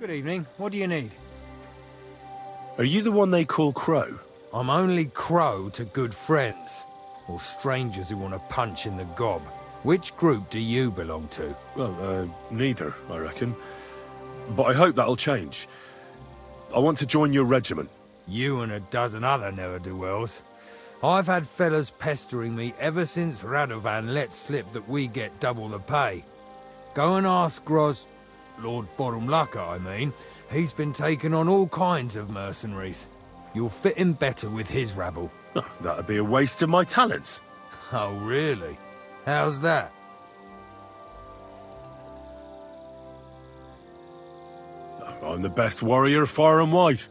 Good evening. What do you need? Are you the one they call Crow? I'm only Crow to good friends, or strangers who want to punch in the gob. Which group do you belong to? Well, neither, I reckon. But I hope that'll change. I want to join your regiment. You and a dozen other ne'er-do-wells. I've had fellas pestering me ever since Radovan let slip that we get double the pay. Go and ask Lord Borumlaka, I mean. He's been taking on all kinds of mercenaries. You'll fit in better with his rabble. Oh, that'd be a waste of my talents. Oh, really? How's that? I'm the best warrior far and wide.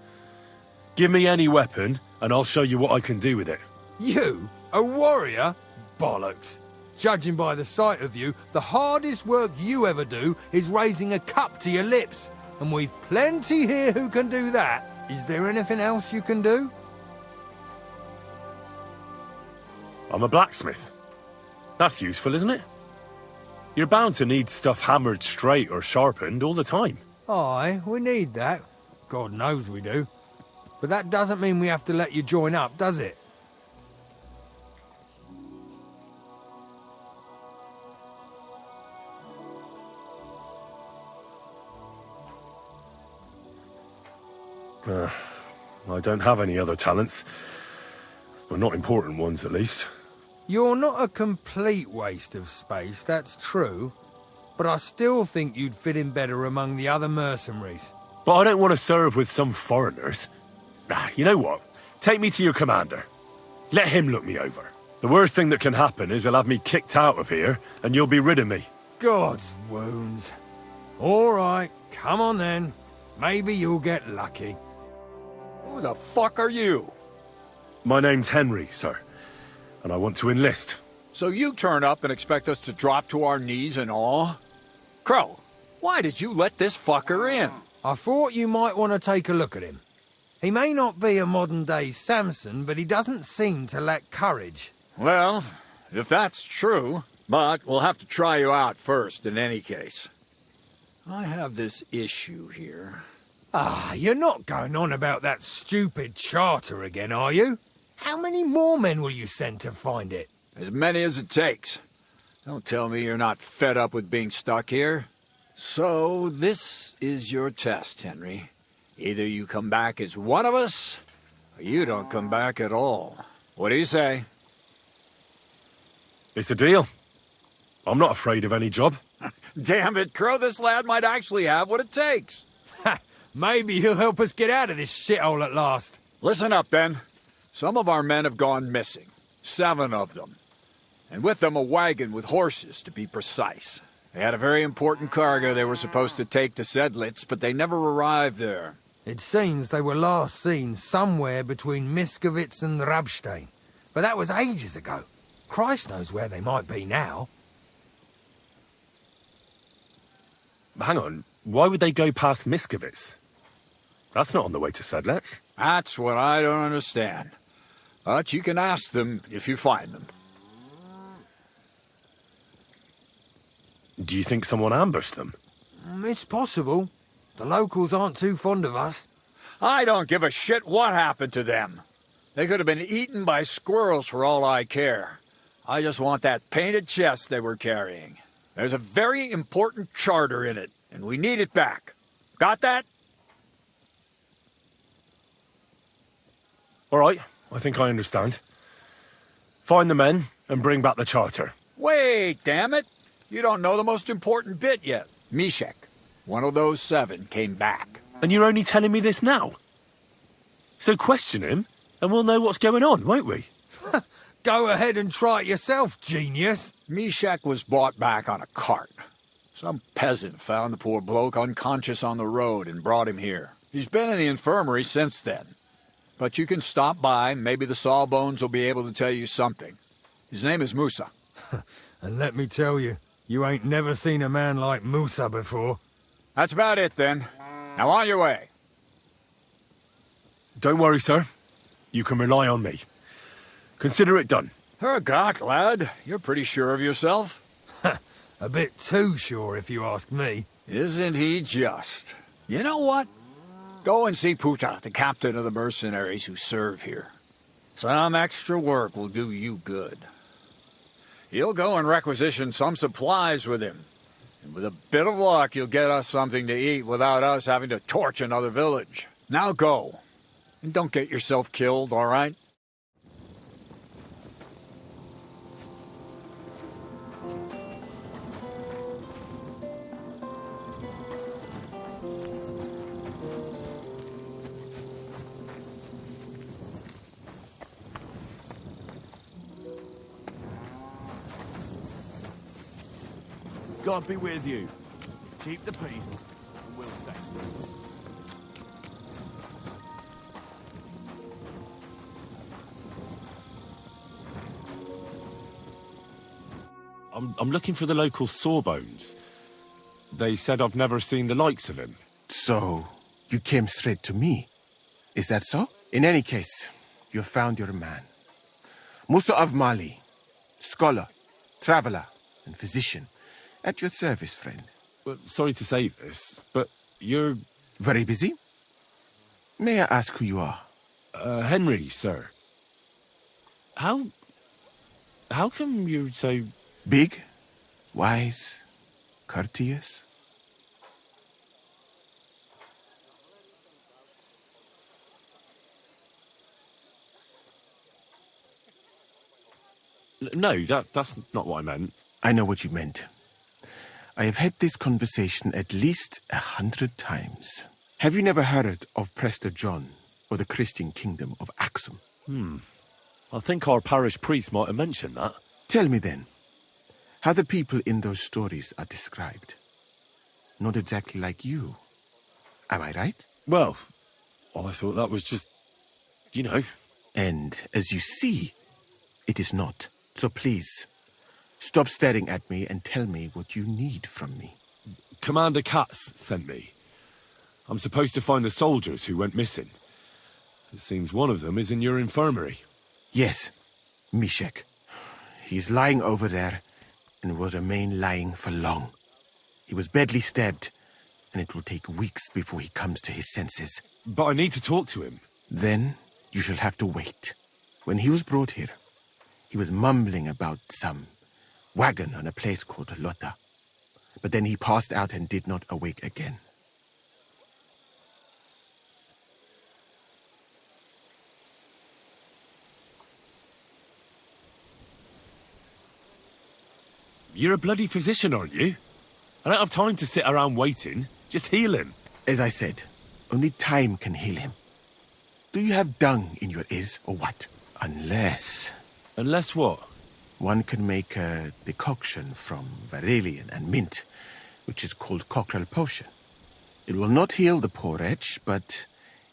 Give me any weapon, and I'll show you what I can do with it. You? A warrior? Bollocks. Judging by the sight of you, the hardest work you ever do is raising a cup to your lips. And we've plenty here who can do that. Is there anything else you can do? I'm a blacksmith. That's useful, isn't it? You're bound to need stuff hammered straight or sharpened all the time. Aye, we need that. God knows we do. But that doesn't mean we have to let you join up, does it? I don't have any other talents. Well, not important ones, at least. You're not a complete waste of space, that's true. But I still think you'd fit in better among the other mercenaries. But I don't want to serve with some foreigners. You know what? Take me to your commander. Let him look me over. The worst thing that can happen is he'll have me kicked out of here, and you'll be rid of me. God's wounds. All right, come on then. Maybe you'll get lucky. Who the fuck are you? My name's Henry, sir, and I want to enlist. So you turn up and expect us to drop to our knees in awe? Crow, why did you let this fucker in? I thought you might want to take a look at him. He may not be a modern-day Samson, but he doesn't seem to lack courage. Well, if that's true, but we'll have to try you out first in any case. I have this issue here. Ah, you're not going on about that stupid charter again, are you? How many more men will you send to find it? As many as it takes. Don't tell me you're not fed up with being stuck here. So, this is your test, Henry. Either you come back as one of us, or you don't come back at all. What do you say? It's a deal. I'm not afraid of any job. Damn it, Crow, this lad might actually have what it takes. Ha! Maybe he'll help us get out of this shithole at last. Listen up, then. Some of our men have gone missing. 7 of them. And with them a wagon with horses, to be precise. They had a very important cargo they were supposed to take to Sedlitz, but they never arrived there. It seems they were last seen somewhere between Miskovitz and Rabstein. But that was ages ago. Christ knows where they might be now. Hang on, why would they go past Miskovitz? That's not on the way to Sedlitz. That's what I don't understand. But you can ask them if you find them. Do you think someone ambushed them? It's possible. The locals aren't too fond of us. I don't give a shit what happened to them. They could have been eaten by squirrels for all I care. I just want that painted chest they were carrying. There's a very important charter in it, and we need it back. Got that? All right, I think I understand. Find the men and bring back the charter. Wait, damn it! You don't know the most important bit yet. Mishek, one of those 7, came back. And you're only telling me this now? So question him, and we'll know what's going on, won't we? Go ahead and try it yourself, genius. Mishek was brought back on a cart. Some peasant found the poor bloke unconscious on the road and brought him here. He's been in the infirmary since then. But you can stop by, maybe the Sawbones will be able to tell you something. His name is Musa. And let me tell you, you ain't never seen a man like Musa before. That's about it, then. Now on your way. Don't worry, sir. You can rely on me. Consider it done. Hergott, lad. You're pretty sure of yourself. A bit too sure, if you ask me. Isn't he just? You know what? Go and see Puta, the captain of the mercenaries who serve here. Some extra work will do you good. You'll go and requisition some supplies with him. And with a bit of luck, you'll get us something to eat without us having to torch another village. Now go. And don't get yourself killed, all right? God be with you. Keep the peace, and we'll stay. I'm looking for the local Sawbones. They said I've never seen the likes of him. So, you came straight to me. Is that so? In any case, you have found your man. Musa of Mali, scholar, traveler, and physician. At your service, friend. Well, sorry to say this, but you're... Very busy? May I ask who you are? Henry, sir. How come you're so... Big? Wise? Courteous? No, that's not what I meant. I know what you meant. I have had this conversation at least 100 times. Have you never heard of Prester John or the Christian kingdom of Axum? I think our parish priest might have mentioned that. Tell me then, how the people in those stories are described. Not exactly like you. Am I right? Well, I thought that was just... you know. And as you see, it is not. So please, stop staring at me and tell me what you need from me. Commander Katz sent me. I'm supposed to find the soldiers who went missing. It seems one of them is in your infirmary. Yes, Mishek. He's lying over there and will remain lying for long. He was badly stabbed, and it will take weeks before he comes to his senses. But I need to talk to him. Then you shall have to wait. When he was brought here, he was mumbling about some wagon on a place called Lota. But then he passed out and did not awake again. You're a bloody physician, aren't you? I don't have time to sit around waiting. Just heal him. As I said, only time can heal him. Do you have dung in your ears, or what? Unless Unless what? one can make a decoction from Varelian and mint, which is called cockerel potion. It will not heal the poor wretch, but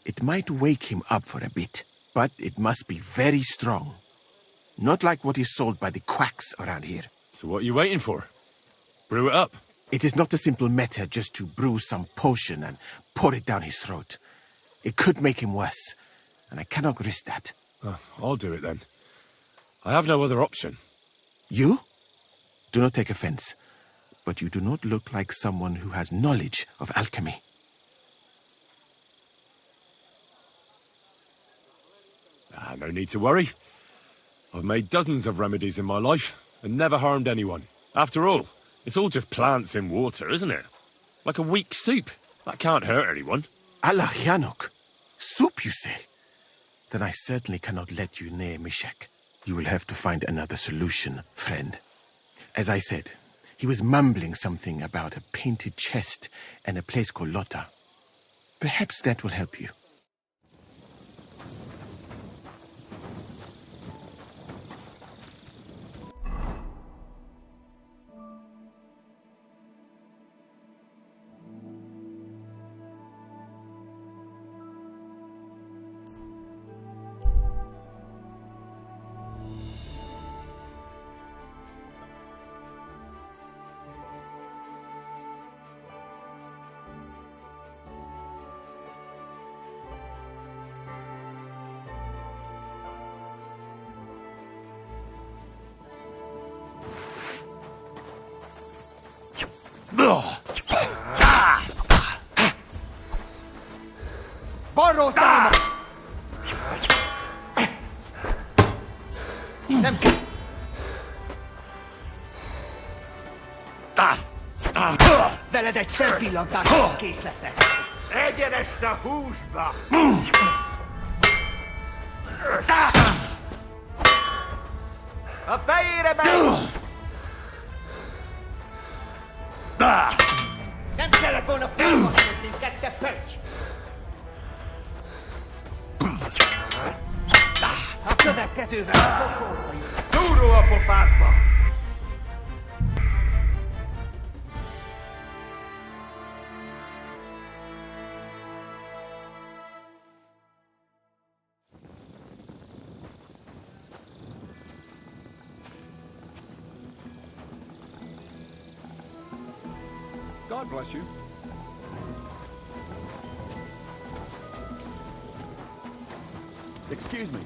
it might wake him up for a bit. But it must be very strong. Not like what is sold by the quacks around here. So what are you waiting for? Brew it up. It is not a simple matter just to brew some potion and pour it down his throat. It could make him worse, and I cannot risk that. I'll do it then. I have no other option. You? Do not take offense, but you do not look like someone who has knowledge of alchemy. No need to worry. I've made dozens of remedies in my life and never harmed anyone. After all, it's all just plants in water, isn't it? Like a weak soup. That can't hurt anyone. Allah Yanok. Soup, you say? Then I certainly cannot let you near Mishek. You will have to find another solution, friend. As I said, he was mumbling something about a painted chest and a place called Lota. Perhaps that will help you. Veled egy szempillantásra kész leszek. Egyen ezt a húsba! A fejére megy! Nem kellett volna felhasználni minket, te pöcs! A következővel a pokolba jutsz. Túró a pofádba! God bless you. Excuse me.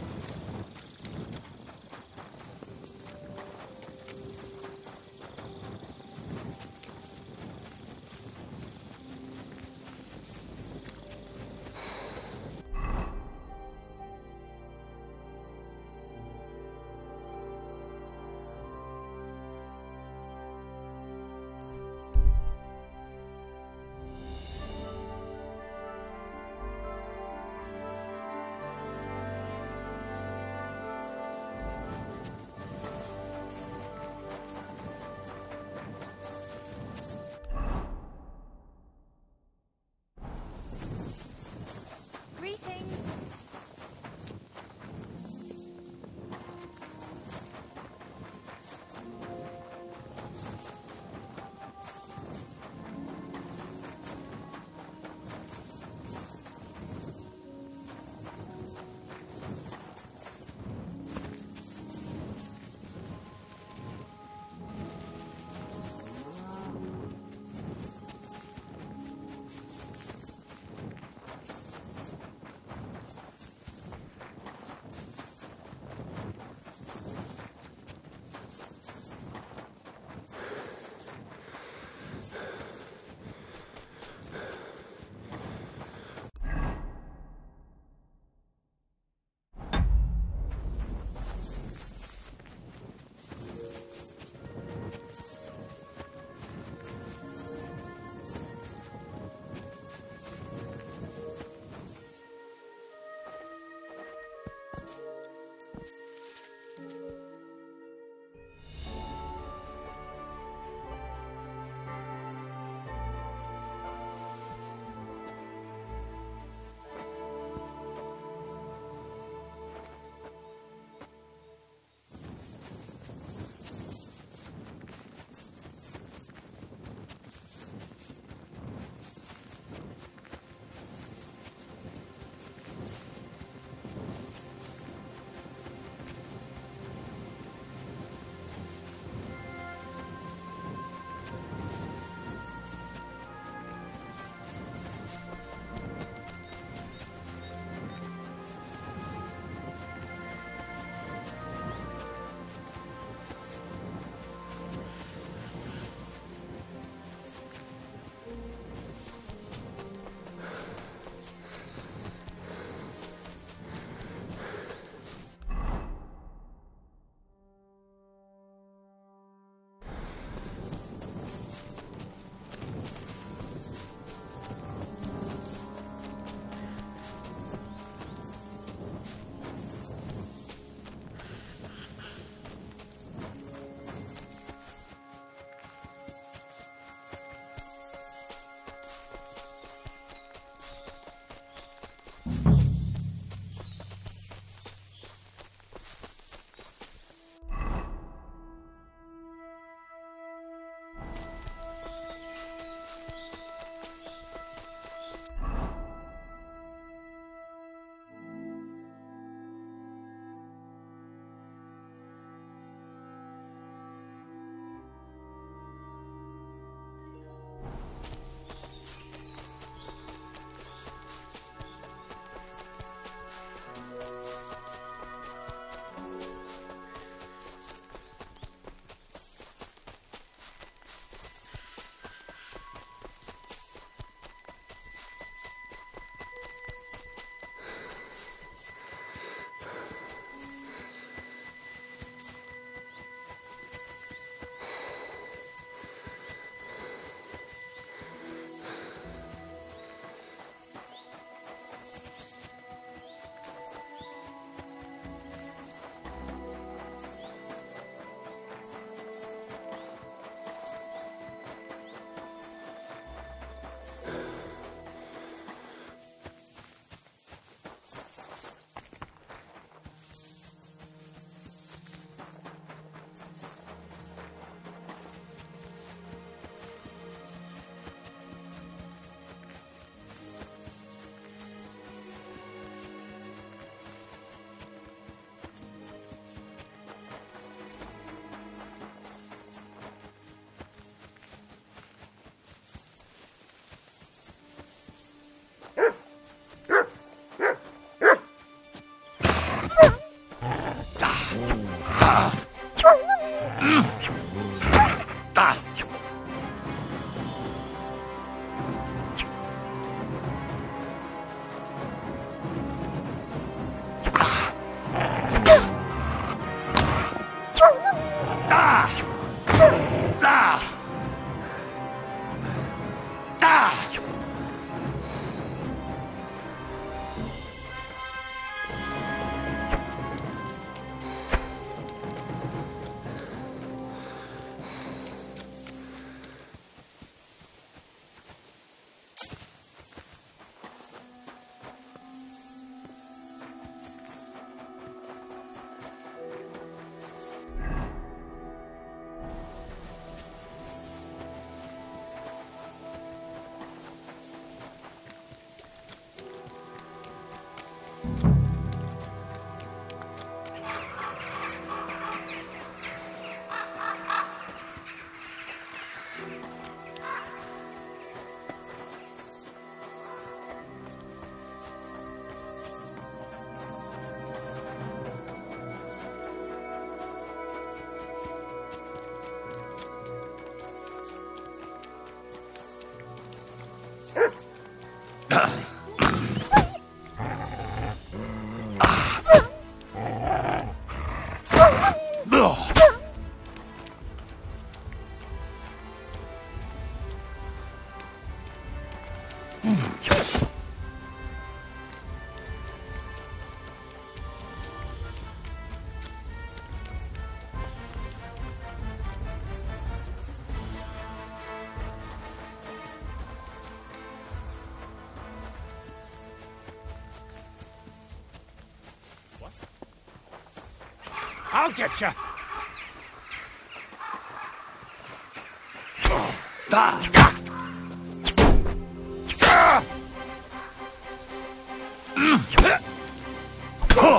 I'll get you.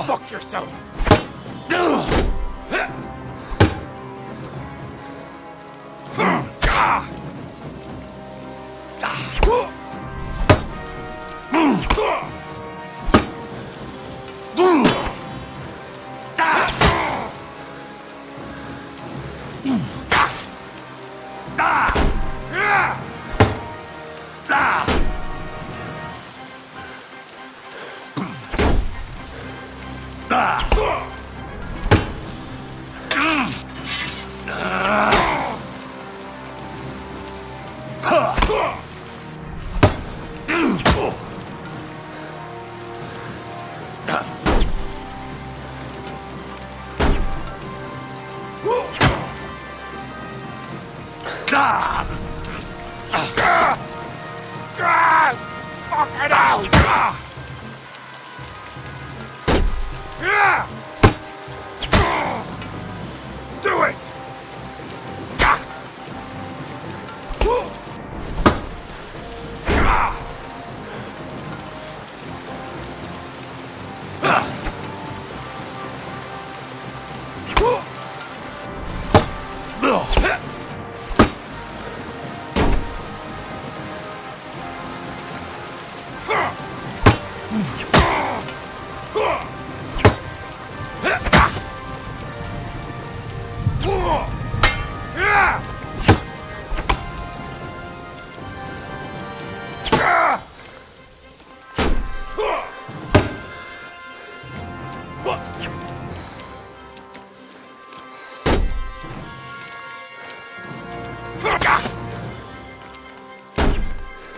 Fuck yourself. Do it!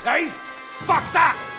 Hey, fuck that!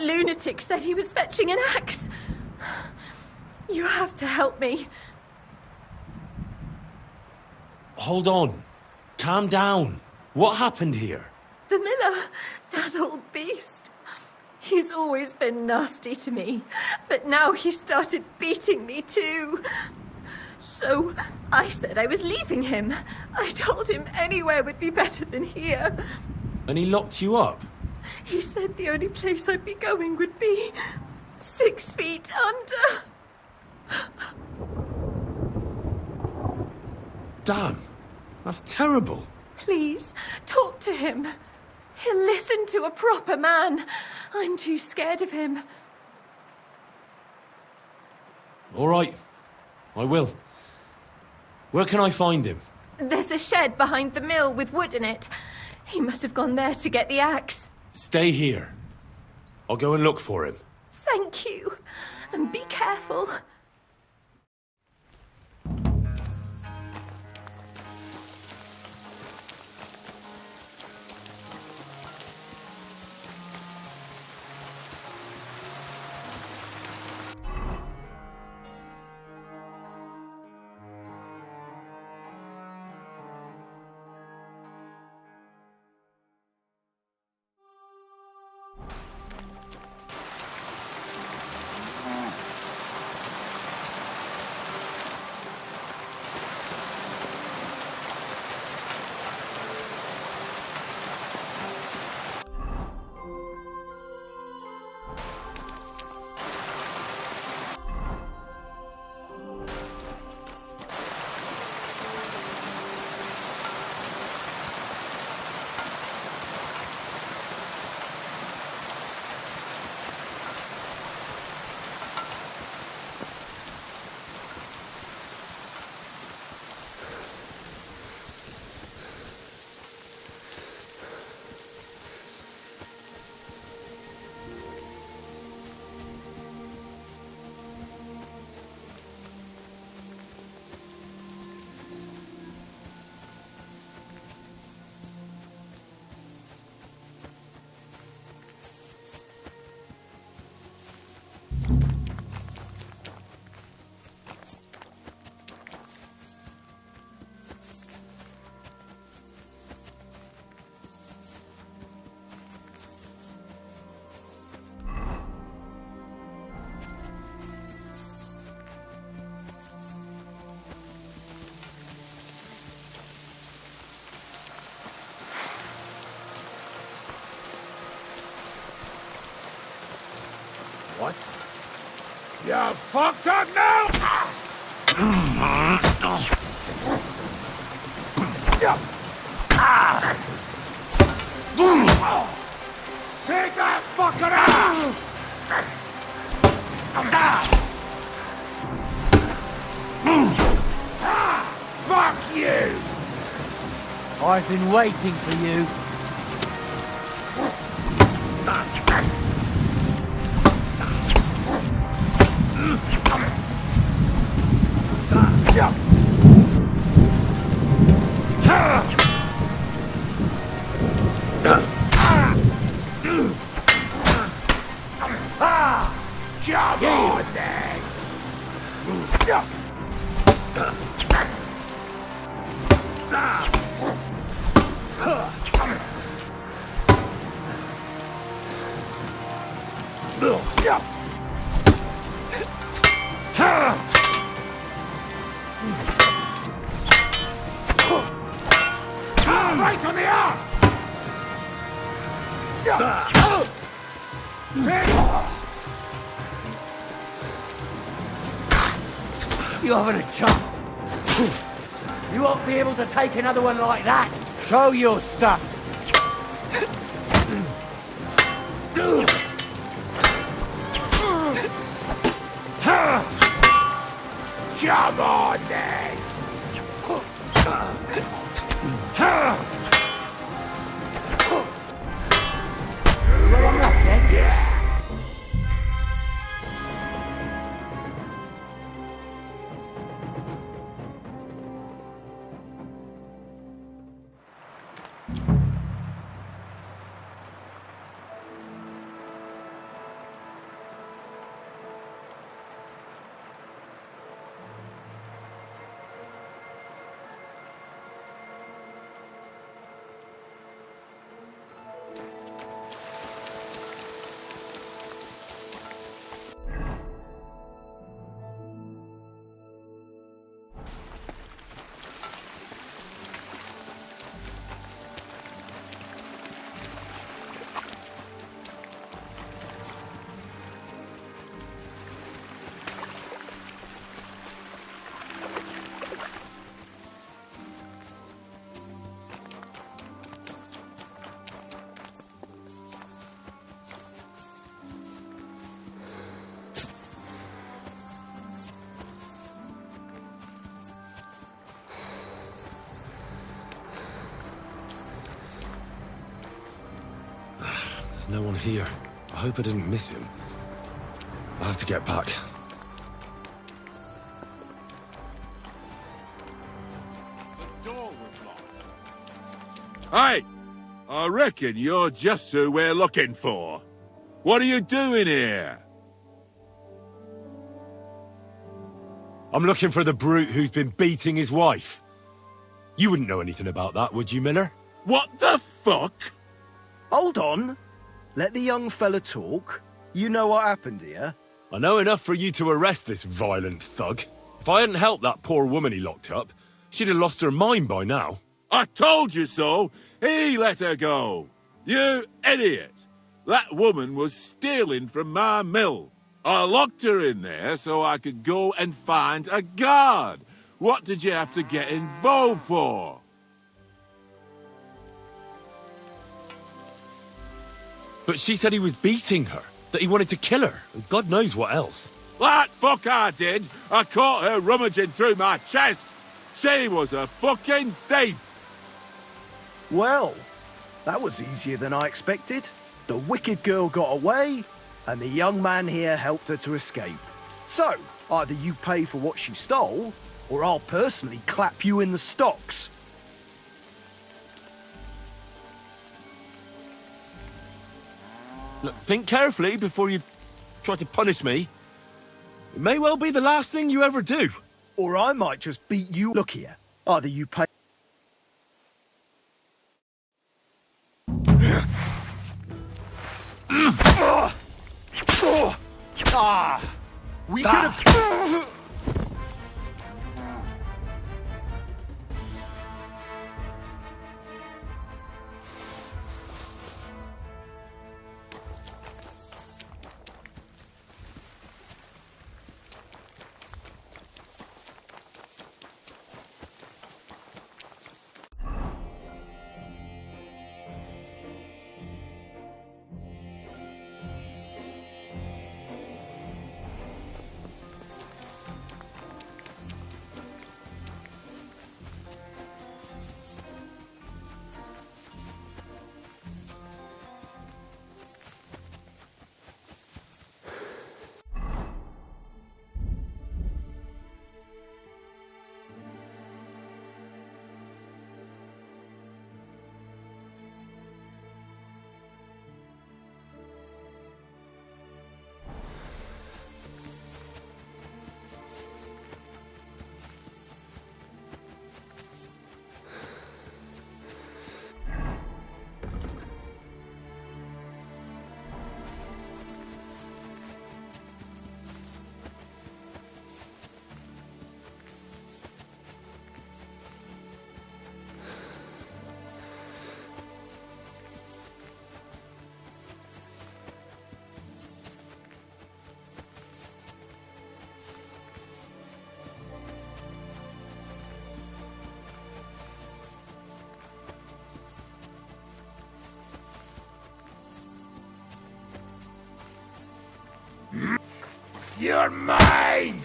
lunatic said he was fetching an axe. You have to help me. Hold on. Calm down. What happened here? The miller, that old beast. He's always been nasty to me, but now he started beating me too. So I said I was leaving him. I told him anywhere would be better than here. And he locked you up? He said the only place I'd be going would be 6 feet under. Damn. That's terrible. Please, talk to him. He'll listen to a proper man. I'm too scared of him. All right. I will. Where can I find him? There's a shed behind the mill with wood in it. He must have gone there to get the axe. Stay here. I'll go and look for him. Thank you. And be careful. What? You fucked up now? Take that fucker out! Fuck you! I've been waiting for you. Come on, then! Right on the arm! You haven't a chance. You won't be able to take another one like that. Show your stuff. Come on, then! Well, enough then. Yeah! no one here. I hope I didn't miss him. I'll have to get back. The door was locked. Hey! I reckon you're just who we're looking for. What are you doing here? I'm looking for the brute who's been beating his wife. You wouldn't know anything about that, would you, Miller? What the fuck? Hold on. Let the young fella talk. You know what happened here? I know enough for you to arrest this violent thug. If I hadn't helped that poor woman he locked up, she'd have lost her mind by now. I told you so! He let her go! You idiot! That woman was stealing from my mill. I locked her in there so I could go and find a guard. What did you have to get involved for? But she said he was beating her, that he wanted to kill her, and God knows what else. That fuck I did! I caught her rummaging through my chest! She was a fucking thief! Well, that was easier than I expected. The wicked girl got away, and the young man here helped her to escape. So, either you pay for what she stole, or I'll personally clap you in the stocks. Look, think carefully before you try to punish me. It may well be the last thing you ever do. Or I might just beat you. Look here, either you pay... We could have... You're mine!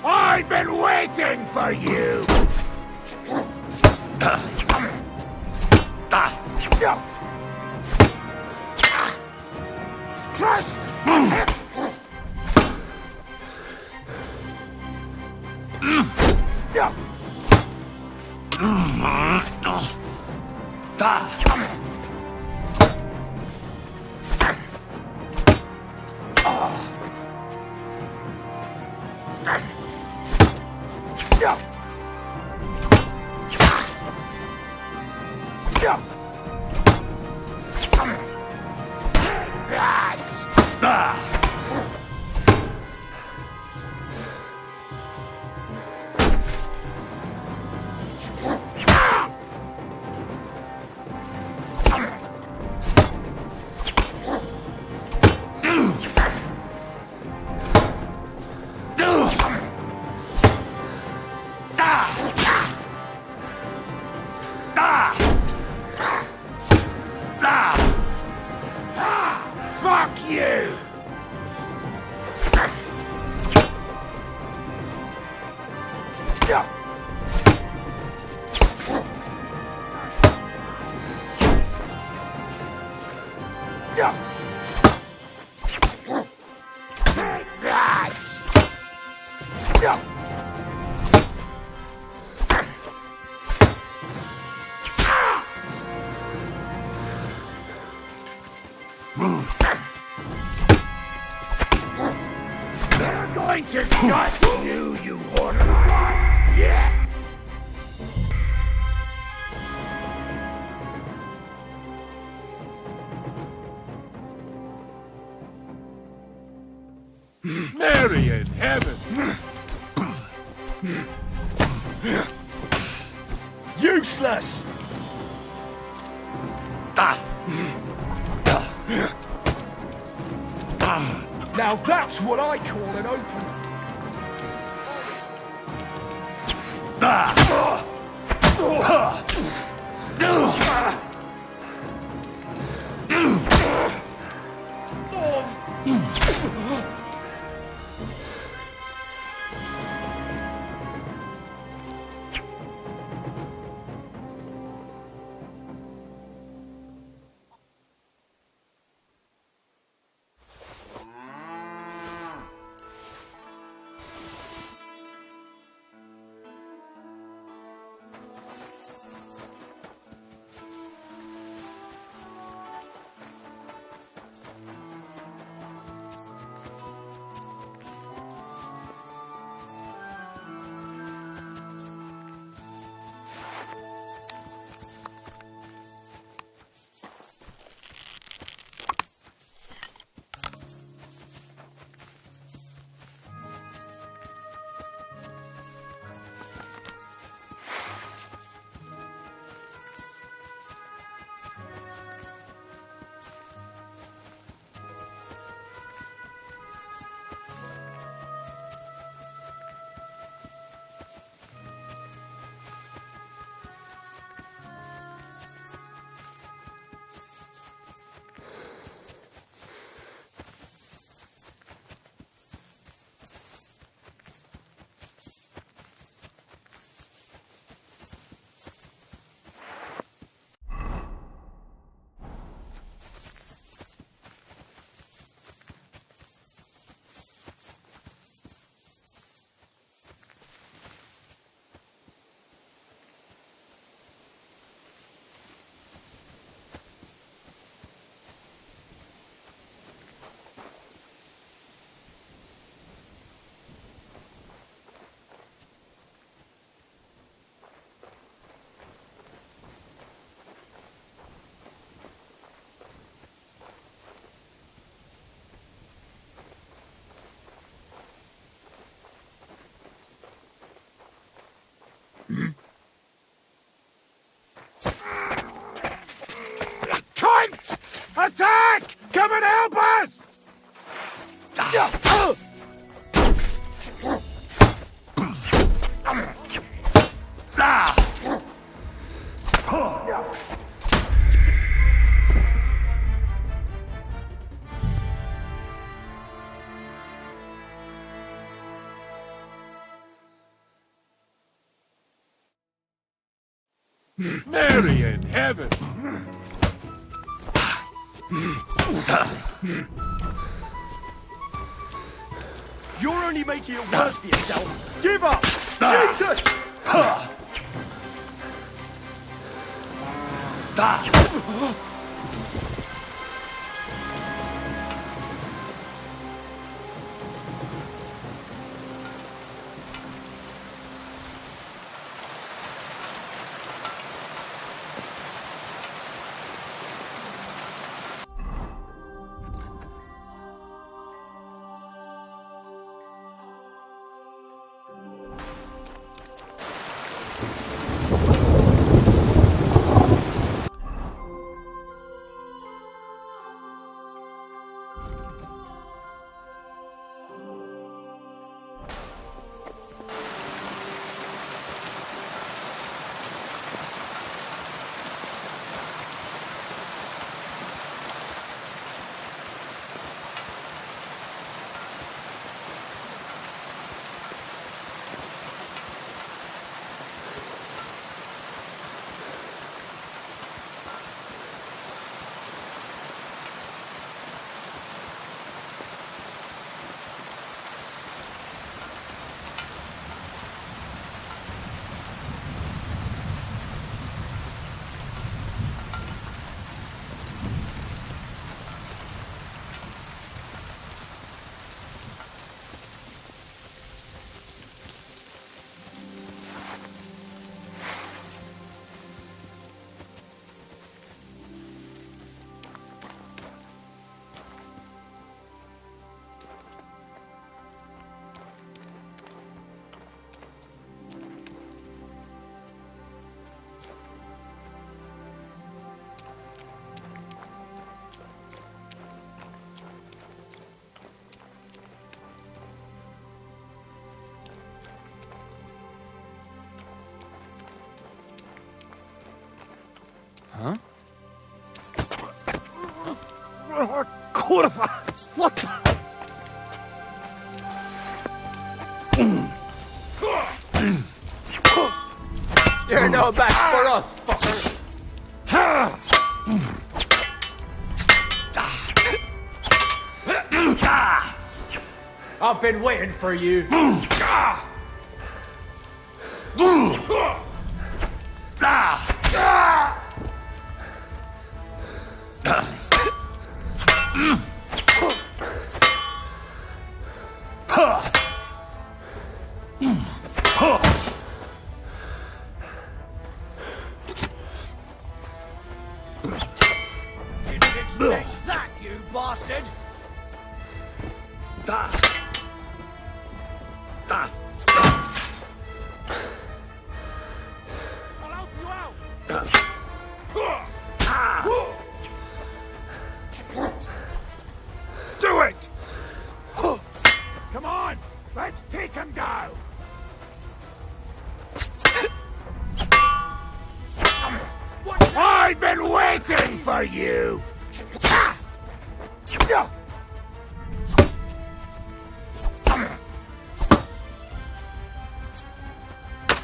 I've been waiting for you! Christ! They're going to gut you, you whore! Yeah! Mary in heaven! Useless! Now that's what I call an open. Cunt! Attack! Come and help us! Mary in heaven! You're only making it worse for yourself. Give up! Jesus! Huh? Kurva! What the? You're no match for us, fucker. I've been waiting for you. You didn't expect that, you bastard! I'll help you out! Do it! Come on, let's take him down! I've been waiting for you!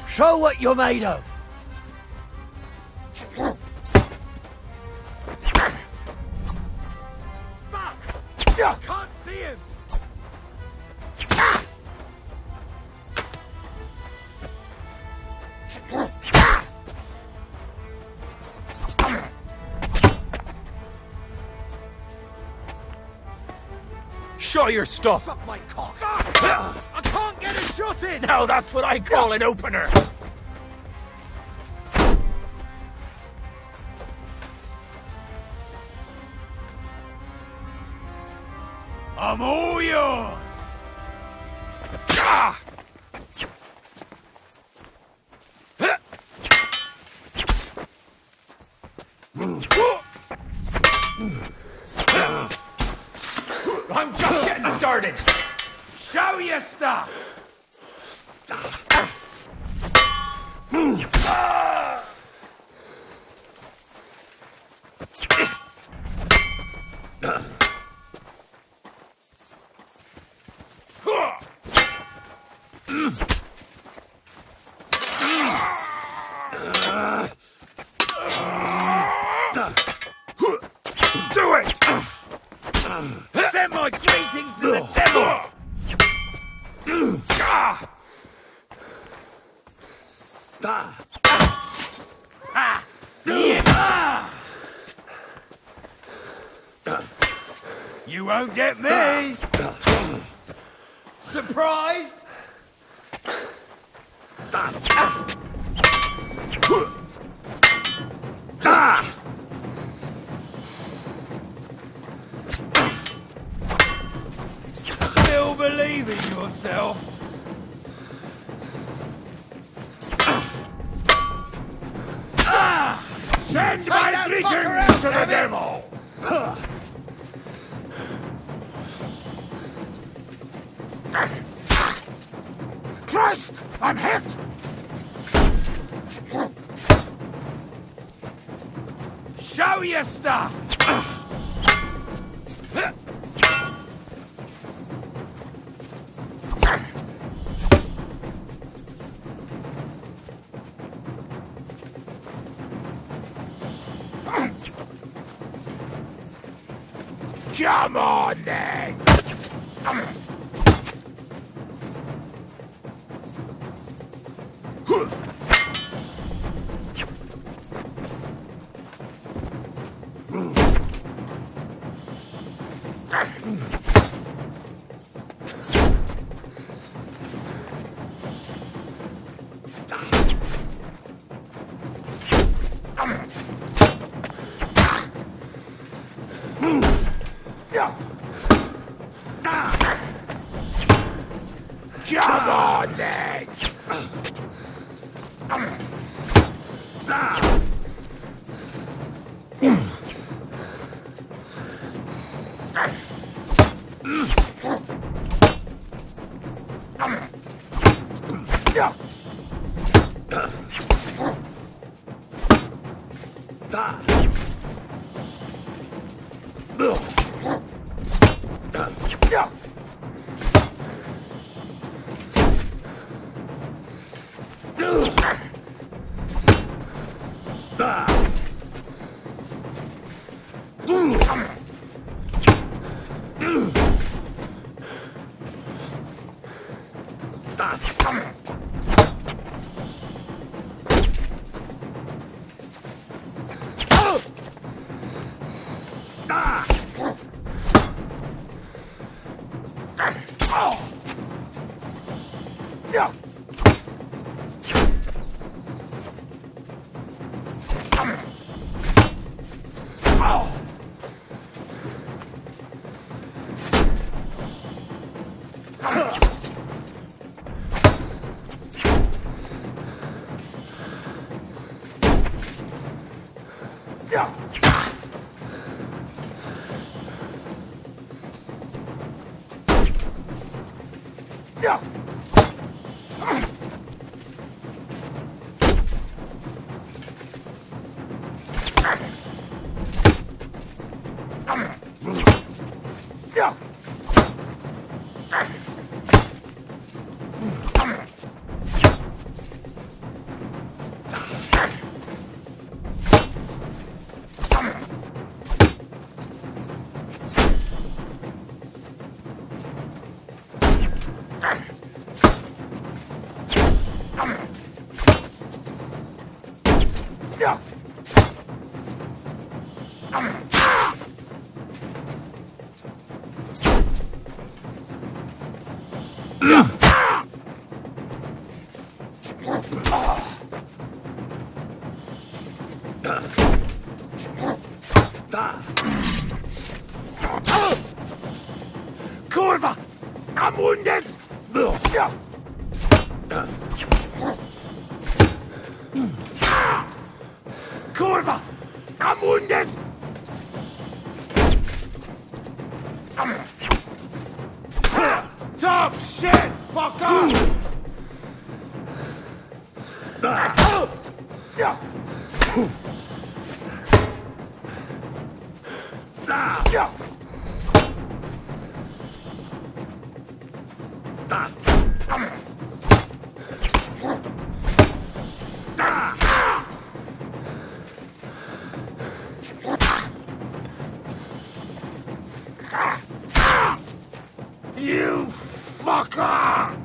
Show what you're made of! Can't see him! Show your stuff. Suck my cock! I can't get a shot in! Now that's what I call an opener. I'm all yours! I'm just getting started. Show your stuff! Do it! Send my greetings to the devil! You won't get me! Surprised? Still believe in yourself? Send my greetings to the devil! Christ! I'm hit! Show your stuff! Come on, then! Come on, then! Kurva! I'm wounded! Kurva! I'm wounded! Tough shit! Fuck off! You fucker!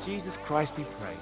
Jesus Christ be praised.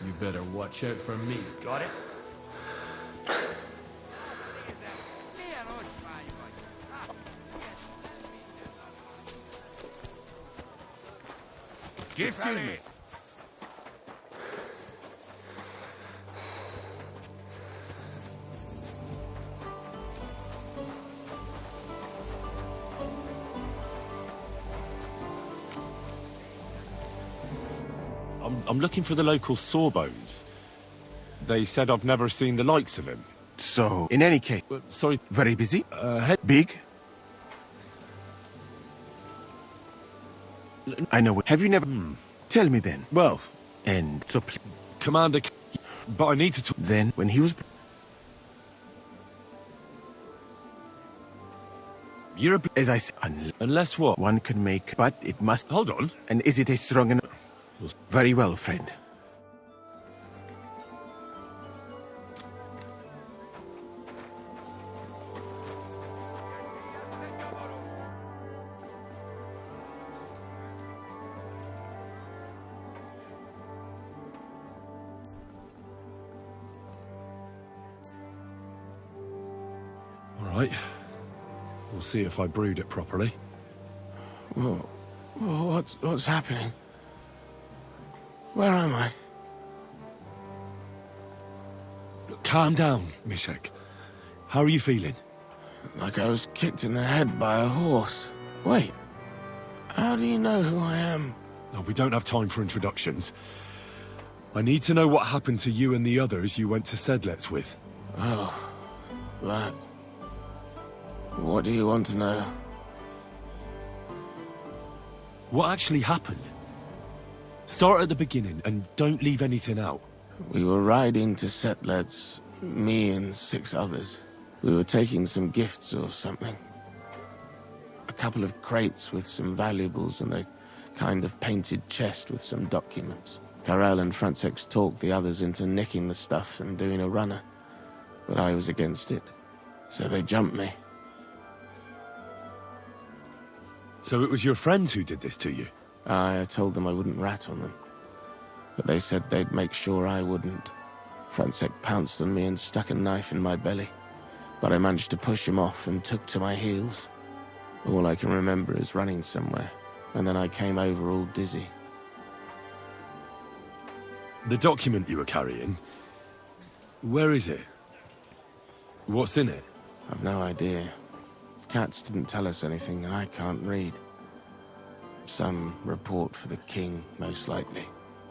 You better watch out for me, got it? Excuse me. I'm looking for the local Sawbones. They said I've never seen the likes of him. So, in any case, Sorry, very busy? Big? I know. Have you never... Tell me then. well, And so, Commander, but I need to talk. then, when he was... You're a... As I said, Unless what? one can make... But it must... Hold on. And is it a strong enough... Very well, friend. All right. We'll see if I brewed it properly. What's happening? Where am I? Look, calm down, Mishek. How are you feeling? Like I was kicked in the head by a horse. Wait. How do you know who I am? No, we don't have time for introductions. I need to know what happened to you and the others you went to Sedlets with. Oh, that. What do you want to know? What actually happened? Start at the beginning and don't leave anything out. We were riding to Setleds, me and 6 others. We were taking some gifts or something. A couple of crates with some valuables and a kind of painted chest with some documents. Carel and Francex talked the others into nicking the stuff and doing a runner, but I was against it, so they jumped me. So it was your friends who did this to you? I told them I wouldn't rat on them, but they said they'd make sure I wouldn't. Francex pounced on me and stuck a knife in my belly, but I managed to push him off and took to my heels. All I can remember is running somewhere, and then I came over all dizzy. The document you were carrying, where is it? What's in it? I've no idea. Cats didn't tell us anything, and I can't read. Some report for the king, most likely.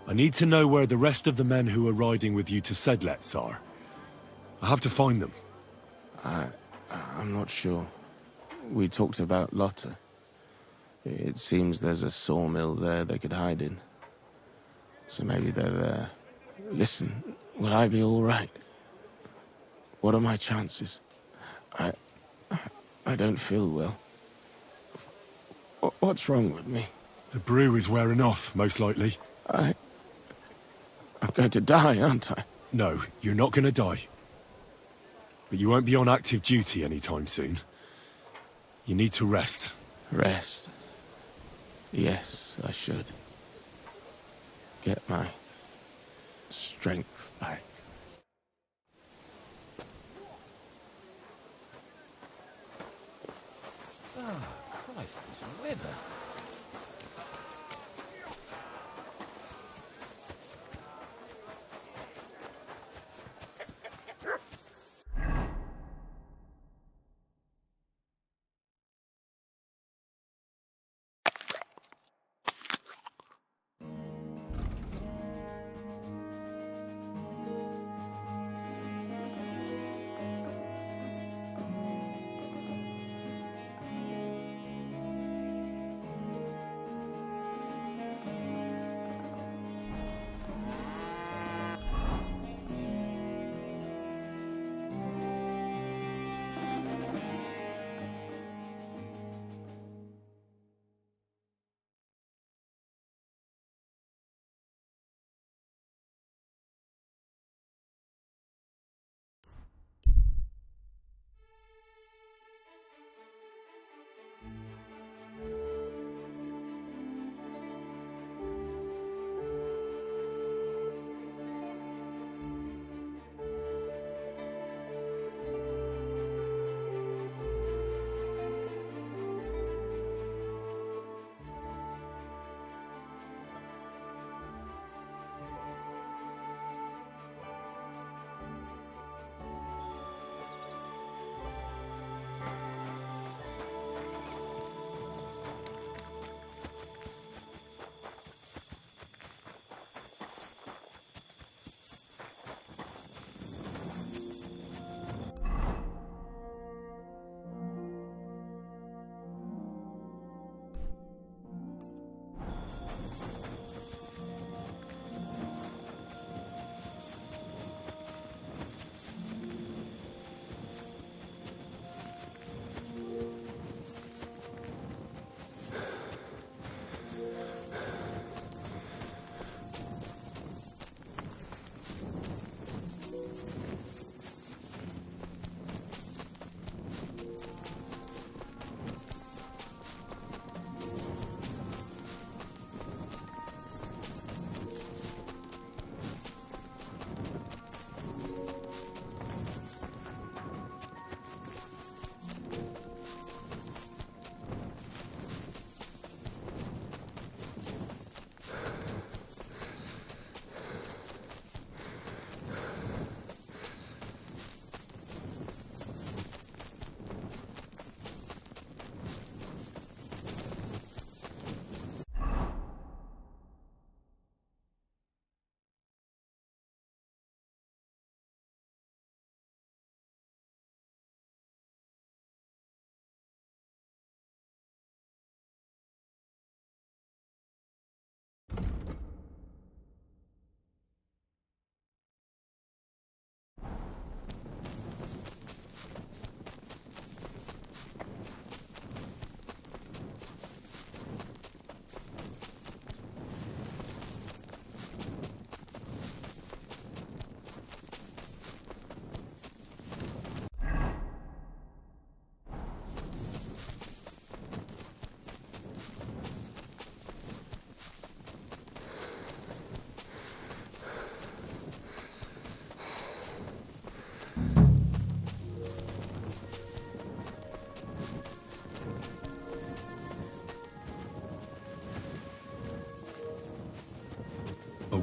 I need to know where the rest of the men who are riding with you to Sedlets are. I have to find them. I'm not sure. We talked about Lotta. It seems there's a sawmill there they could hide in. So maybe they're there. Listen, will I be all right? What are my chances? I don't feel well. What's wrong with me? The brew is wearing off, most likely. I'm going to die, aren't I? No, you're not going to die. But you won't be on active duty anytime soon. You need to rest. Rest? Yes, I should. Get my strength back. Christ, this weather.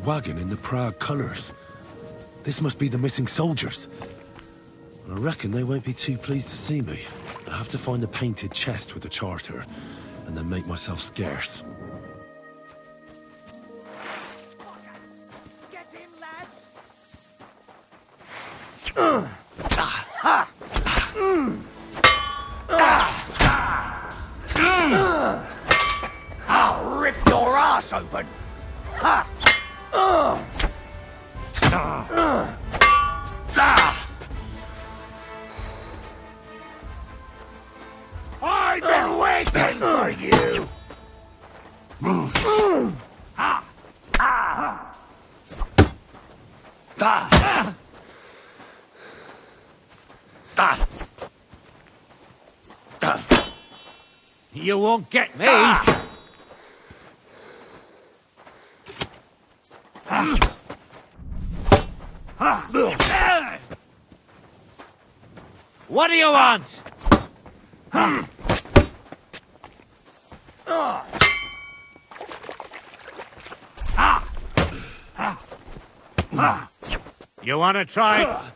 wagon in the Prague colours. This must be the missing soldiers. I reckon they won't be too pleased to see me. I have to find the painted chest with the charter, and then make myself scarce. Get him, lads! I'll rip your ass open! I've been waiting for you! You won't get me! What do you want? You want to try?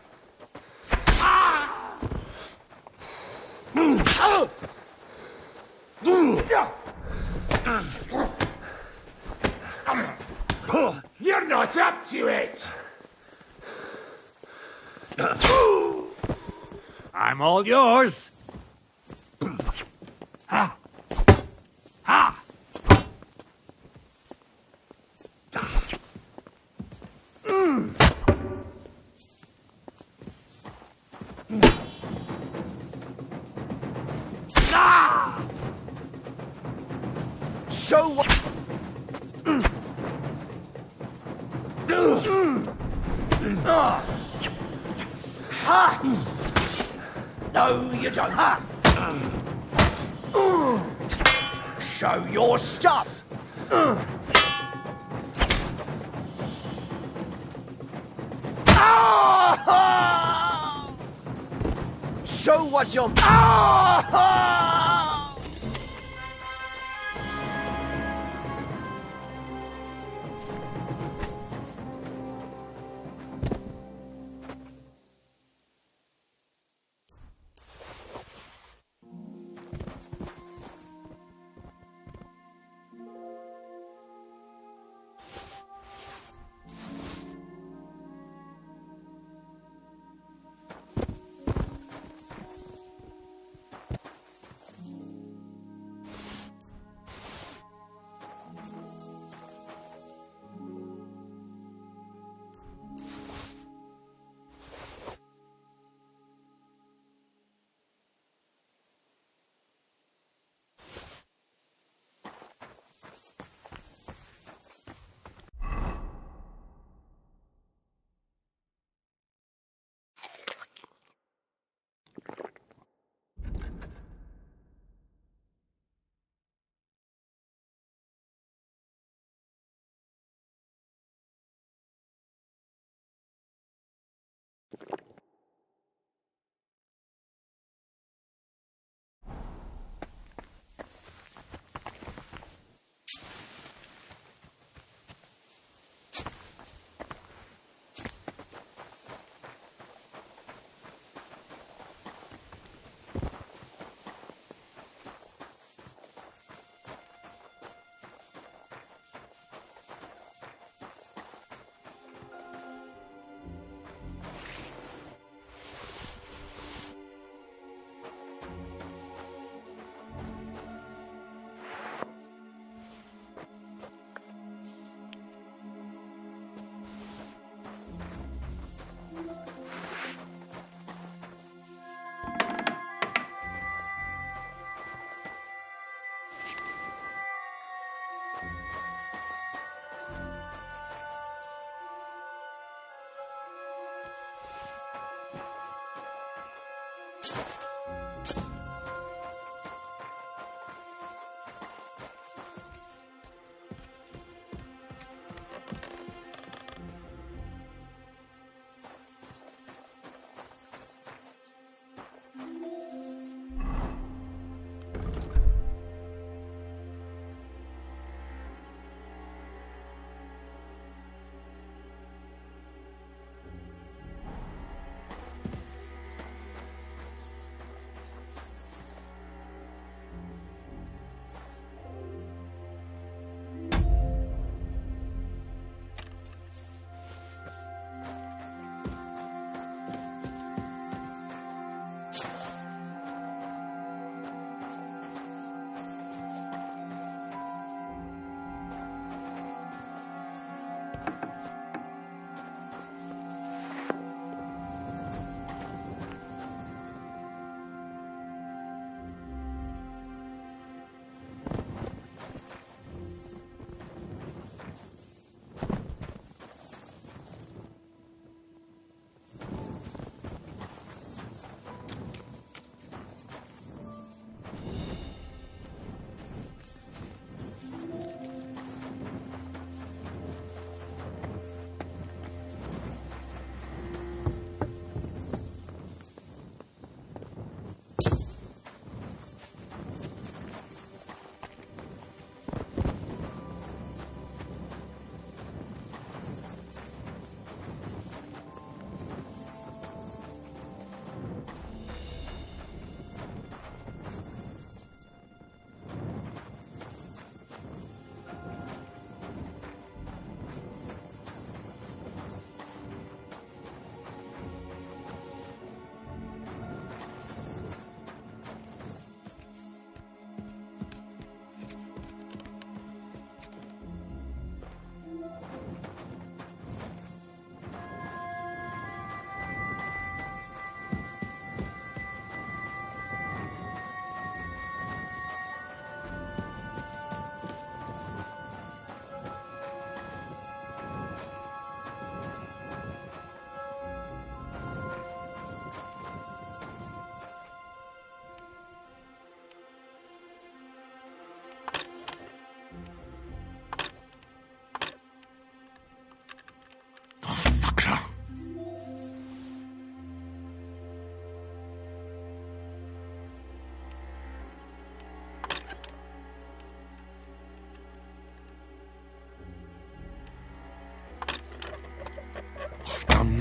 You're not up to it! I'm all yours! So what? No, you don't. Show your stuff. Show what you're...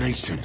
nation.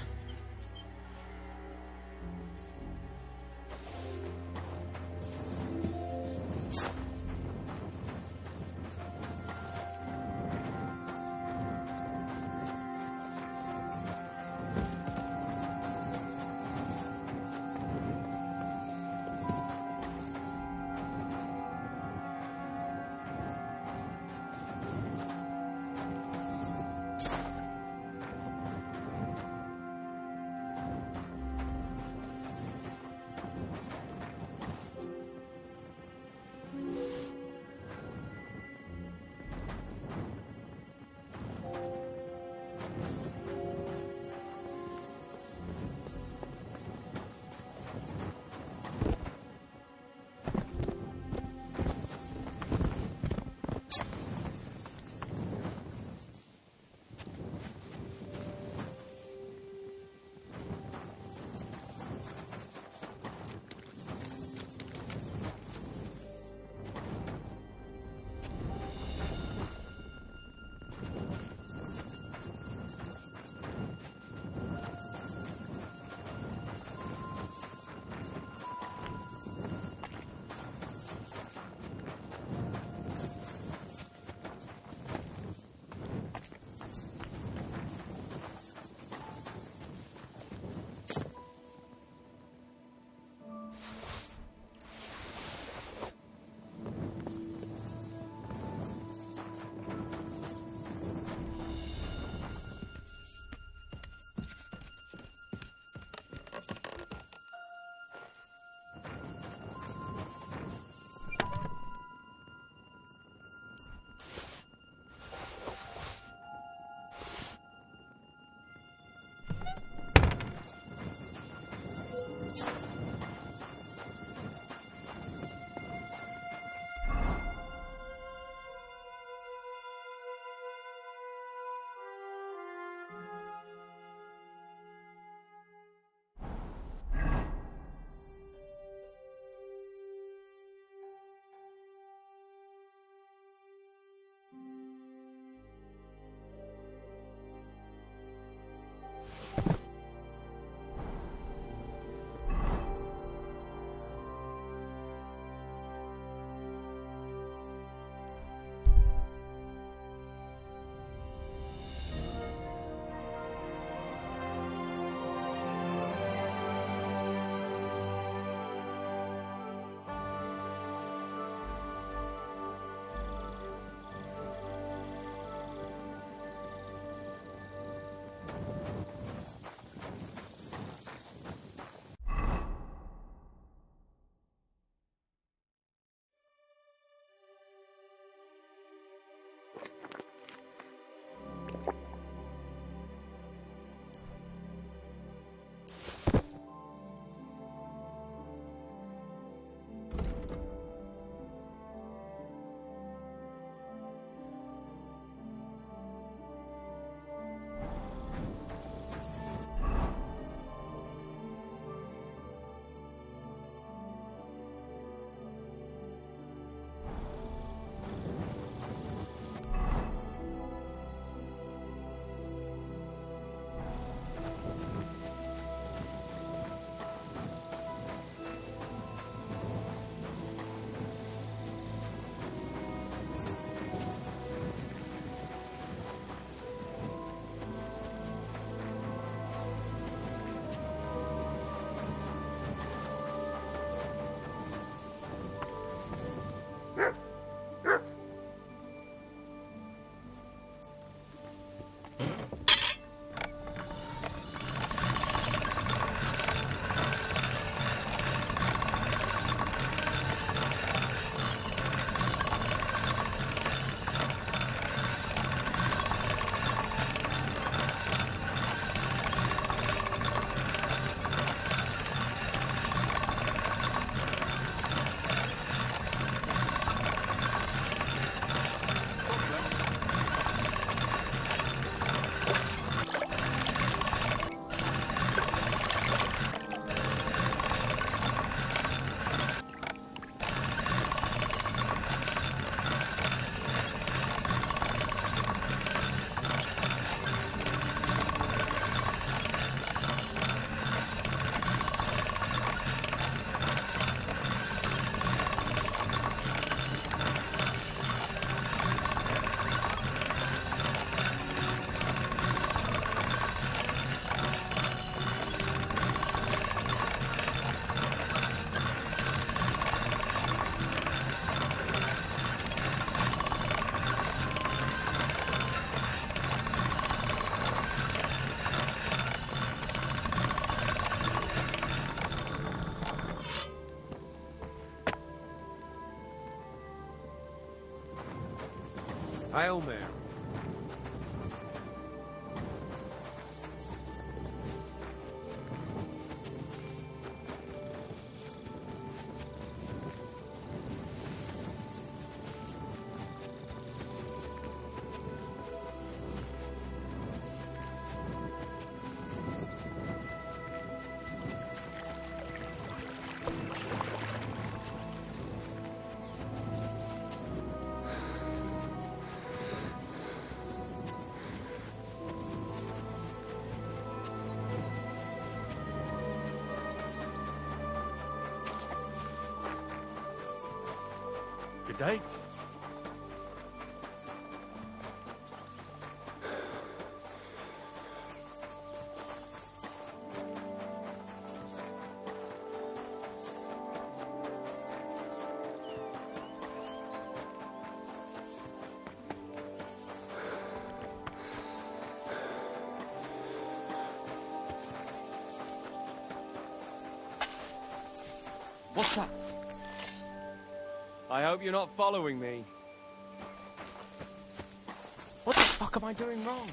Hail Mary. Good day. What's that? I hope you're not following me. What the fuck am I doing wrong?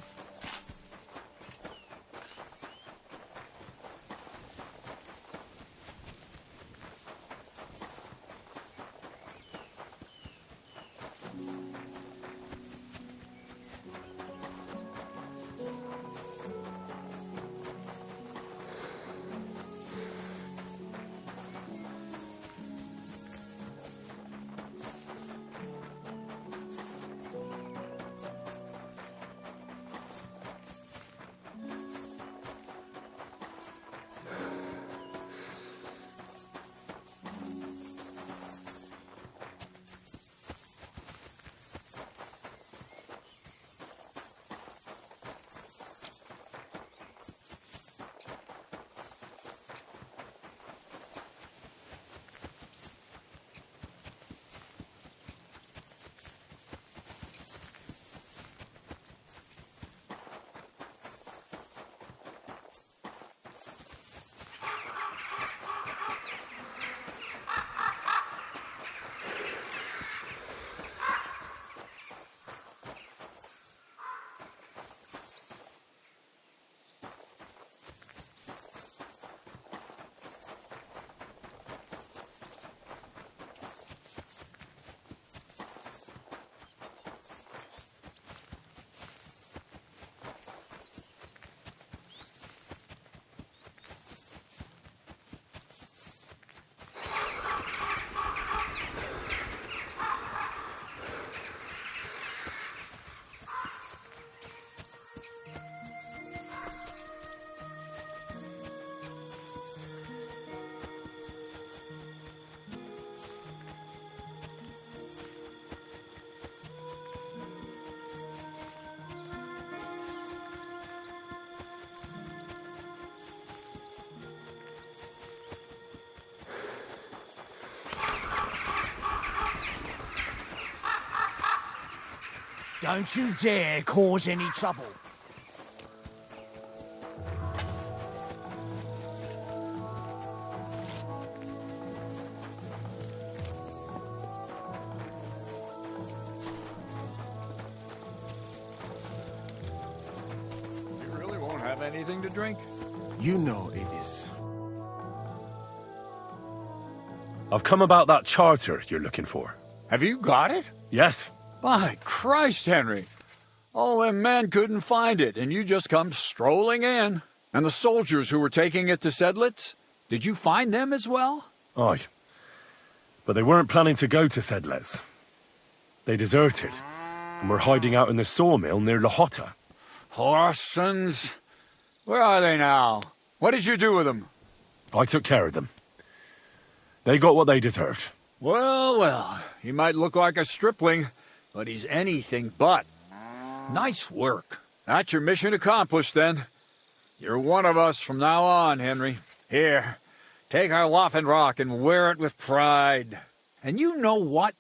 Don't you dare cause any trouble. You really won't have anything to drink? You know it is. I've come about that charter you're looking for. Have you got it? Yes. By Christ, Henry. All them men couldn't find it, and you just come strolling in. And the soldiers who were taking it to Sedlitz, did you find them as well? Aye. But they weren't planning to go to Sedlitz. They deserted, and were hiding out in the sawmill near Lahota. Horsons. Where are they now? What did you do with them? I took care of them. They got what they deserved. Well, well, he might look like a stripling, but he's anything but. Nice work. That's your mission accomplished, then. You're one of us from now on, Henry. Here, take our Waffenrock and wear it with pride. And you know what?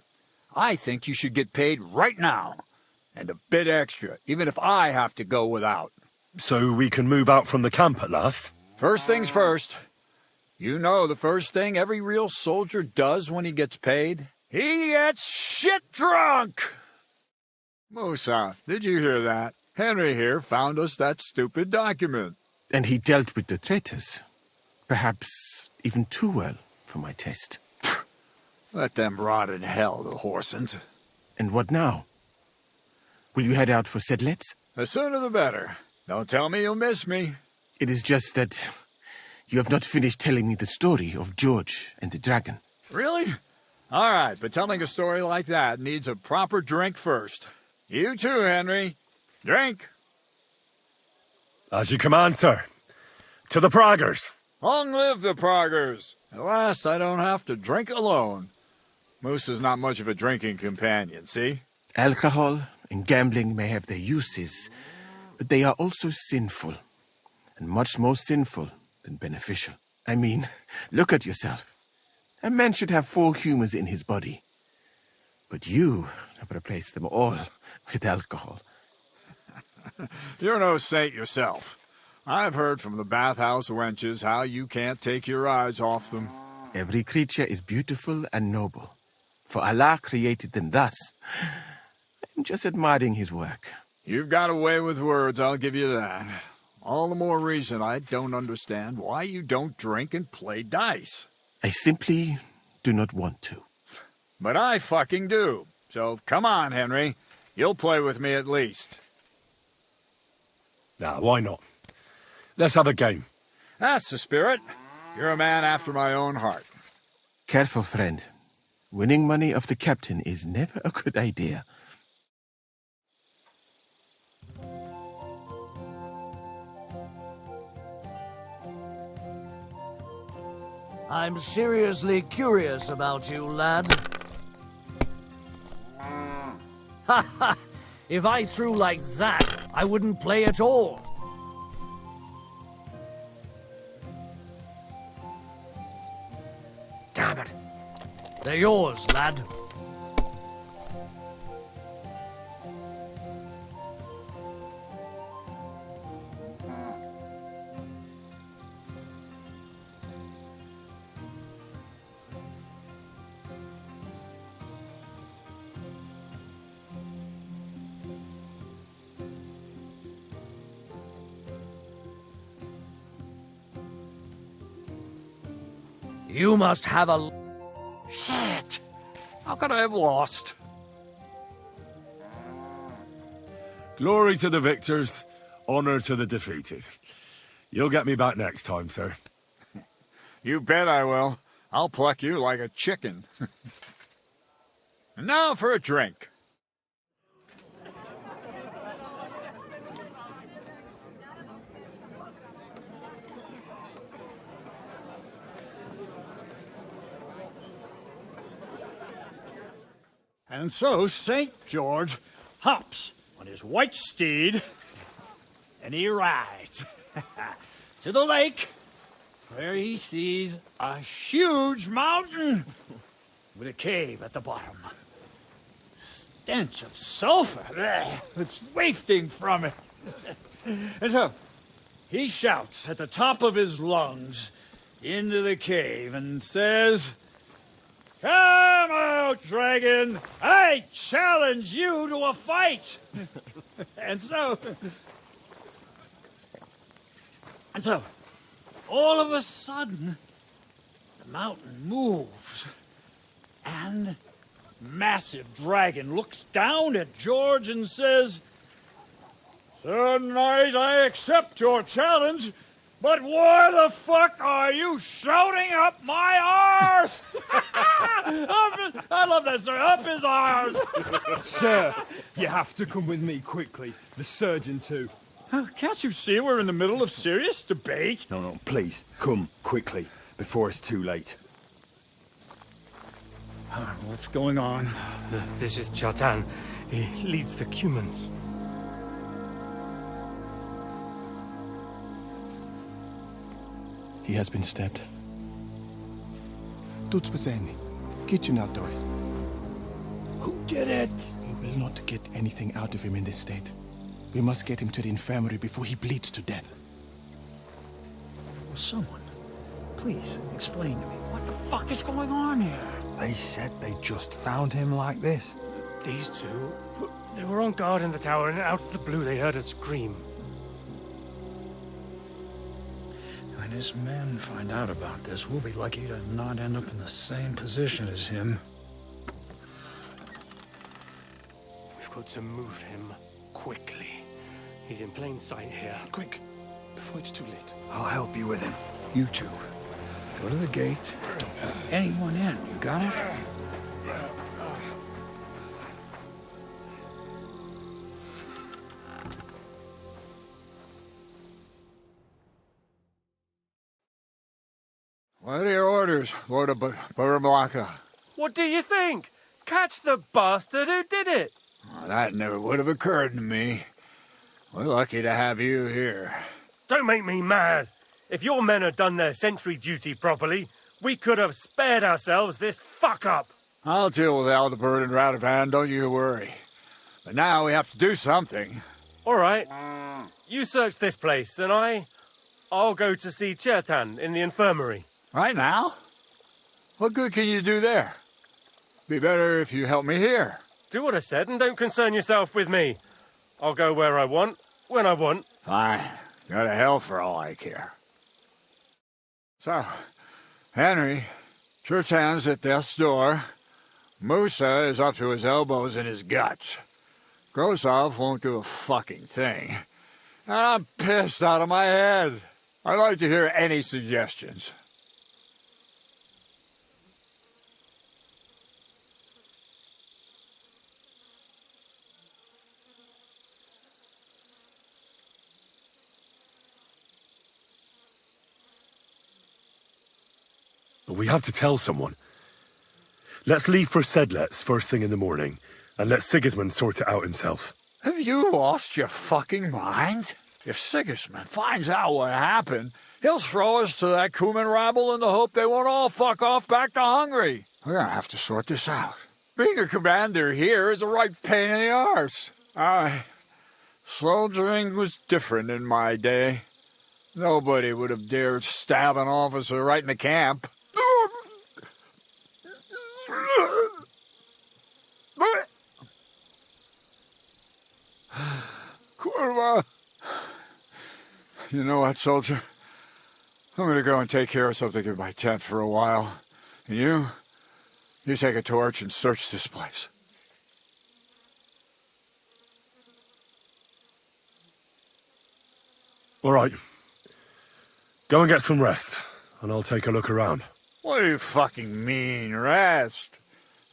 I think you should get paid right now. And a bit extra, even if I have to go without. So we can move out from the camp at last? First things first. You know the first thing every real soldier does when he gets paid? He gets shit drunk! Musa, did you hear that? Henry here found us that stupid document. And he dealt with the traitors. Perhaps even too well for my taste. Let them rot in hell, the Horsens. And what now? Will you head out for Sedlets? The sooner the better. Don't tell me you'll miss me. It is just that you have not finished telling me the story of George and the dragon. Really? All right, but telling a story like that needs a proper drink first. You too, Henry. Drink. As you command, sir. To the Praggers. Long live the Praggers. At last, I don't have to drink alone. Moose is not much of a drinking companion, see? Alcohol and gambling may have their uses, but they are also sinful, and much more sinful than beneficial. I mean, look at yourself. A man should have 4 humors in his body, but you have replaced them all with alcohol. You're no saint yourself. I've heard from the bathhouse wenches how you can't take your eyes off them. Every creature is beautiful and noble, for Allah created them thus. I'm just admiring his work. You've got a way with words, I'll give you that. All the more reason I don't understand why you don't drink and play dice. I simply do not want to. But I fucking do. So come on, Henry. You'll play with me at least. Nah, why not? Let's have a game. That's the spirit. You're a man after my own heart. Careful, friend. Winning money off the captain is never a good idea. I'm seriously curious about you, lad. Ha ha! If I threw like that, I wouldn't play at all. Damn it. They're yours, lad. You must have a... Shit! How could I have lost? Glory to the victors, honor to the defeated. You'll get me back next time, sir. You bet I will. I'll pluck you like a chicken. And now for a drink. And so St. George hops on his white steed, and he rides to the lake, where he sees a huge mountain with a cave at the bottom. Stench of sulfur, it's wafting from it. And so he shouts at the top of his lungs into the cave and says, "Come out, dragon! I challenge you to a fight!" And so, all of a sudden, the mountain moves, and massive dragon looks down at George and says, "Sir Knight, I accept your challenge, but why the fuck are you shouting up my arse?" I love that, sir. Up his arse. Sir, you have to come with me quickly. The surgeon too. Can't you see we're in the middle of serious debate? No, please, come quickly, before it's too late. What's going on? This is Chatan. He leads the Cumans. He has been stabbed. Tuts beseni. Kitchen outdoors. Who did it? We will not get anything out of him in this state. We must get him to the infirmary before he bleeds to death. Well, someone, please explain to me what the fuck is going on here. They said they just found him like this. These two, They were on guard in the tower, and out of the blue they heard a scream. When his men find out about this, we'll be lucky to not end up in the same position as him. We've got to move him quickly. He's in plain sight here. Quick, before it's too late. I'll help you with him. You two. Go to the gate. Anyone in, you got it? What are your orders, Lord of Burblaka? What do you think? Catch the bastard who did it! Well, that never would have occurred to me. We're lucky to have you here. Don't make me mad. If your men had done their sentry duty properly, we could have spared ourselves this fuck-up. I'll deal with Aldebert and Radovan, don't you worry. But now we have to do something. All right. You search this place, and I'll go to see Chertan in the infirmary. Right now? What good can you do there? Be better if you help me here. Do what I said and don't concern yourself with me. I'll go where I want, when I want. Fine. Go to hell for all I care. So, Henry, Chertan's at death's door. Musa is up to his elbows in his guts. Grosov won't do a fucking thing. And I'm pissed out of my head. I'd like to hear any suggestions. We have to tell someone. Let's leave for Sedlets first thing in the morning, and let Sigismund sort it out himself. Have you lost your fucking mind? If Sigismund finds out what happened, he'll throw us to that Cuman rabble in the hope they won't all fuck off back to Hungary. We're gonna have to sort this out. Being a commander here is a right pain in the arse. Soldiering was different in my day. Nobody would have dared stab an officer right in the camp. Kurva. You know what, soldier? I'm gonna go and take care of something in my tent for a while. And you take a torch and search this place. All right. Go and get some rest, and I'll take a look around. What do you fucking mean, rest?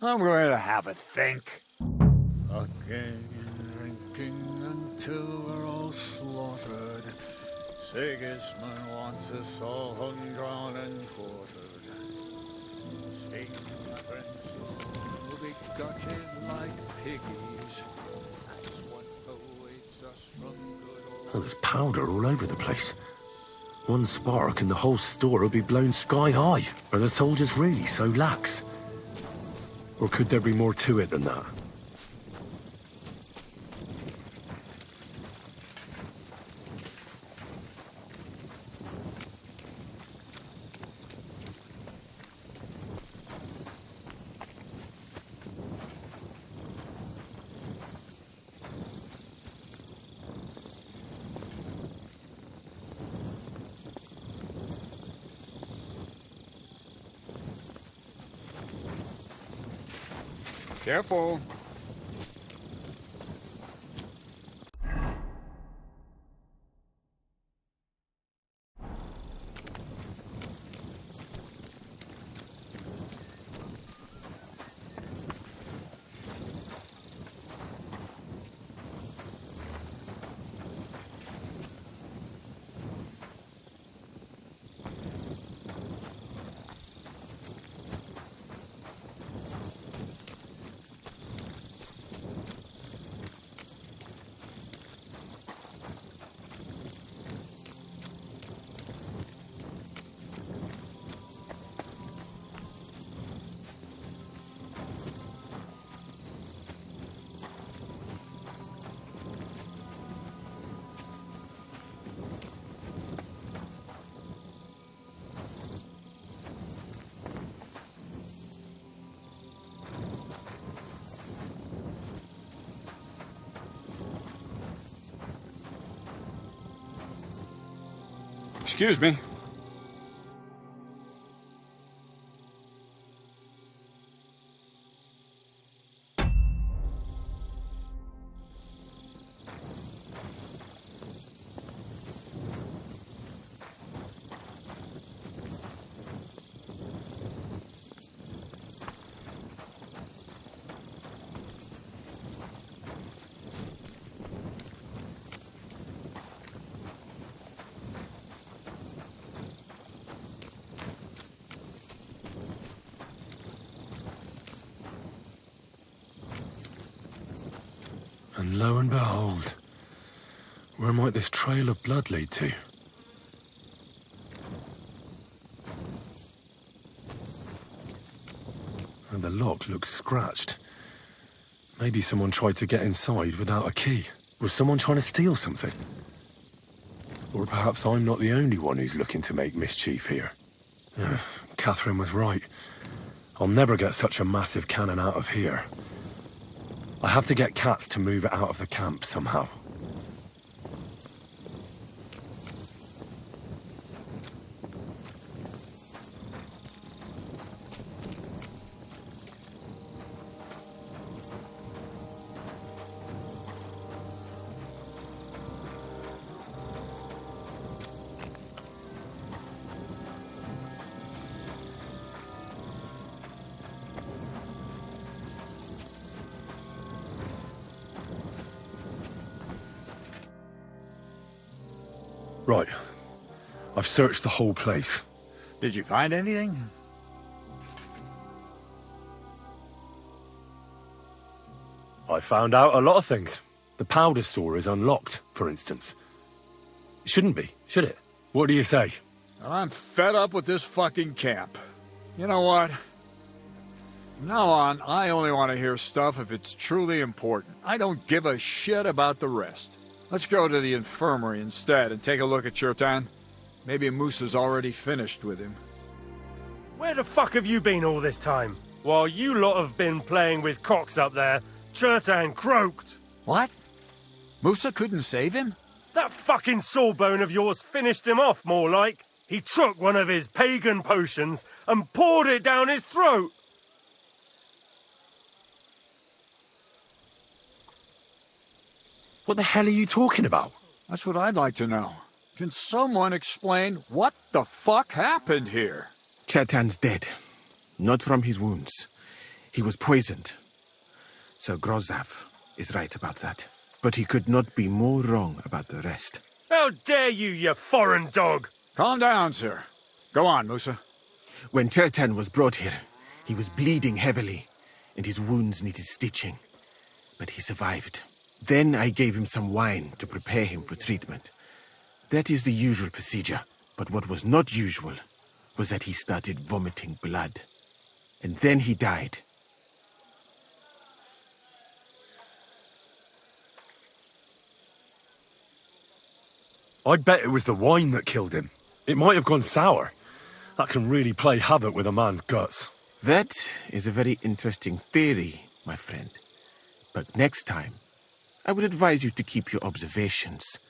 I'm going to have a think. Fucking and drinking until we're all slaughtered. Sigismund wants us all hung, drawn, and quartered. Sing, my friends, we'll be gutted like piggies. That's what awaits us from good old... There's powder all over the place. One spark and the whole store will be blown sky high. Are the soldiers really so lax? Or could there be more to it than that? Careful. Excuse me. And lo and behold, where might this trail of blood lead to? And the lock looks scratched. Maybe someone tried to get inside without a key. Was someone trying to steal something? Or perhaps I'm not the only one who's looking to make mischief here. Catherine was right. I'll never get such a massive cannon out of here. I have to get Cats to move it out of the camp somehow. Right. I've searched the whole place. Did you find anything? I found out a lot of things. The powder store is unlocked, for instance. It shouldn't be, should it? What do you say? Well, I'm fed up with this fucking camp. You know what? From now on, I only want to hear stuff if it's truly important. I don't give a shit about the rest. Let's go to the infirmary instead and take a look at Chertan. Maybe Musa's already finished with him. Where the fuck have you been all this time? While you lot have been playing with cocks up there, Chertan croaked. What? Musa couldn't save him? That fucking sawbone of yours finished him off, more like. He took one of his pagan potions and poured it down his throat. What the hell are you talking about? That's what I'd like to know. Can someone explain what the fuck happened here? Chertan's dead. Not from his wounds. He was poisoned. Sir Grozav is right about that. But he could not be more wrong about the rest. How dare you, you foreign dog! Calm down, sir. Go on, Musa. When Chertan was brought here, he was bleeding heavily, and his wounds needed stitching. But he survived. Then I gave him some wine to prepare him for treatment. That is the usual procedure. But what was not usual was that he started vomiting blood. And then he died. I'd bet it was the wine that killed him. It might have gone sour. That can really play havoc with a man's guts. That is a very interesting theory, my friend. But next time, I would advise you to keep your observations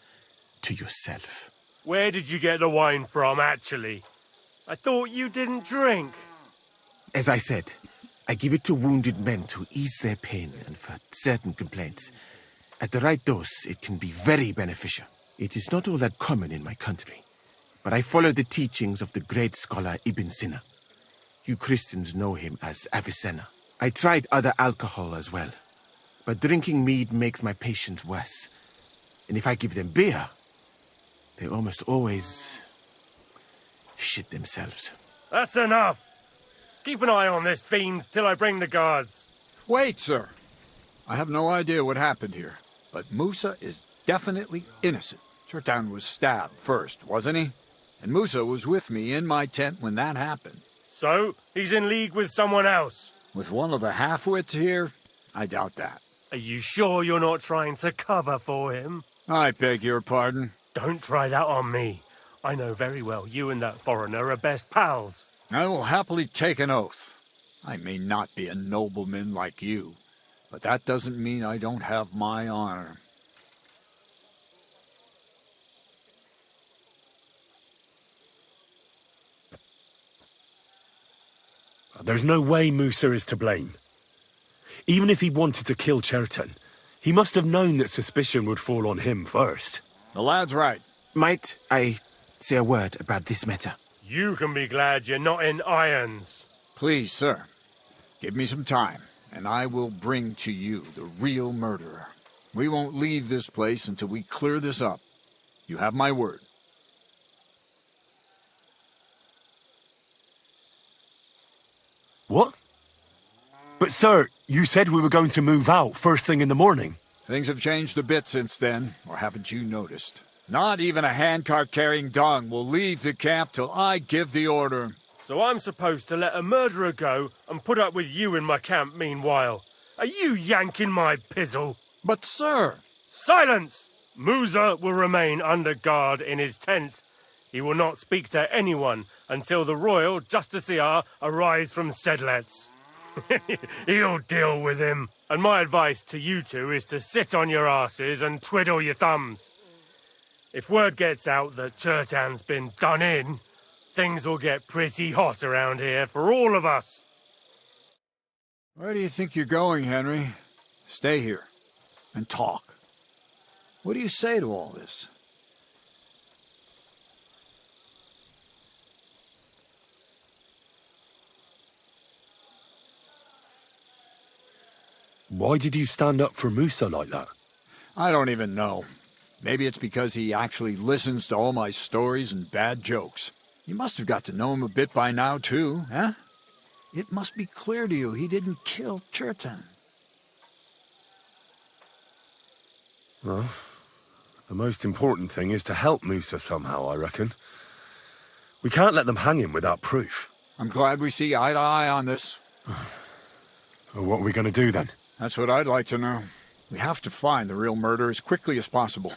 to yourself. Where did you get the wine from, actually? I thought you didn't drink. As I said, I give it to wounded men to ease their pain and for certain complaints. At the right dose, it can be very beneficial. It is not all that common in my country, but I follow the teachings of the great scholar Ibn Sina. You Christians know him as Avicenna. I tried other alcohol as well, but drinking mead makes my patients worse. And if I give them beer, they almost always shit themselves. That's enough. Keep an eye on this fiend till I bring the guards. Wait, sir. I have no idea what happened here, but Musa is definitely innocent. Chertan was stabbed first, wasn't he? And Musa was with me in my tent when that happened. So, he's in league with someone else? With one of the half-wits here? I doubt that. Are you sure you're not trying to cover for him? I beg your pardon. Don't try that on me. I know very well you and that foreigner are best pals. I will happily take an oath. I may not be a nobleman like you, but that doesn't mean I don't have my honor. There's no way Musa is to blame. Even if he wanted to kill Cherton, he must have known that suspicion would fall on him first. The lad's right. Might I say a word about this matter? You can be glad you're not in irons. Please, sir. Give me some time, and I will bring to you the real murderer. We won't leave this place until we clear this up. You have my word. What? But sir, you said we were going to move out first thing in the morning. Things have changed a bit since then, or haven't you noticed? Not even a handcart carrying dung will leave the camp till I give the order. So I'm supposed to let a murderer go and put up with you in my camp meanwhile. Are you yanking my pizzle? But sir... Silence! Musa will remain under guard in his tent. He will not speak to anyone until the royal justiciar arrives from Sedlets. He'll deal with him. And my advice to you two is to sit on your asses and twiddle your thumbs. If word gets out that Chertan's been done in, things will get pretty hot around here for all of us. Where do you think you're going, Henry? Stay here and talk. What do you say to all this? Why did you stand up for Musa like that? I don't even know. Maybe it's because he actually listens to all my stories and bad jokes. You must have got to know him a bit by now, too, huh? It must be clear to you he didn't kill Cherton. Well, the most important thing is to help Musa somehow, I reckon. We can't let them hang him without proof. I'm glad we see eye to eye on this. Well, what are we going to do then? That's what I'd like to know. We have to find the real murderer as quickly as possible.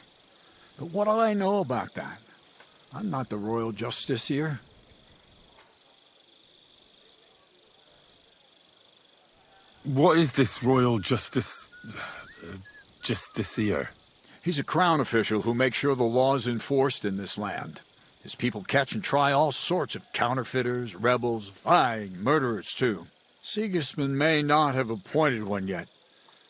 But what do I know about that? I'm not the royal justiciar. What is this royal justiciar? He's a crown official who makes sure the law's enforced in this land. His people catch and try all sorts of counterfeiters, rebels, aye, murderers too. Sigismund may not have appointed one yet,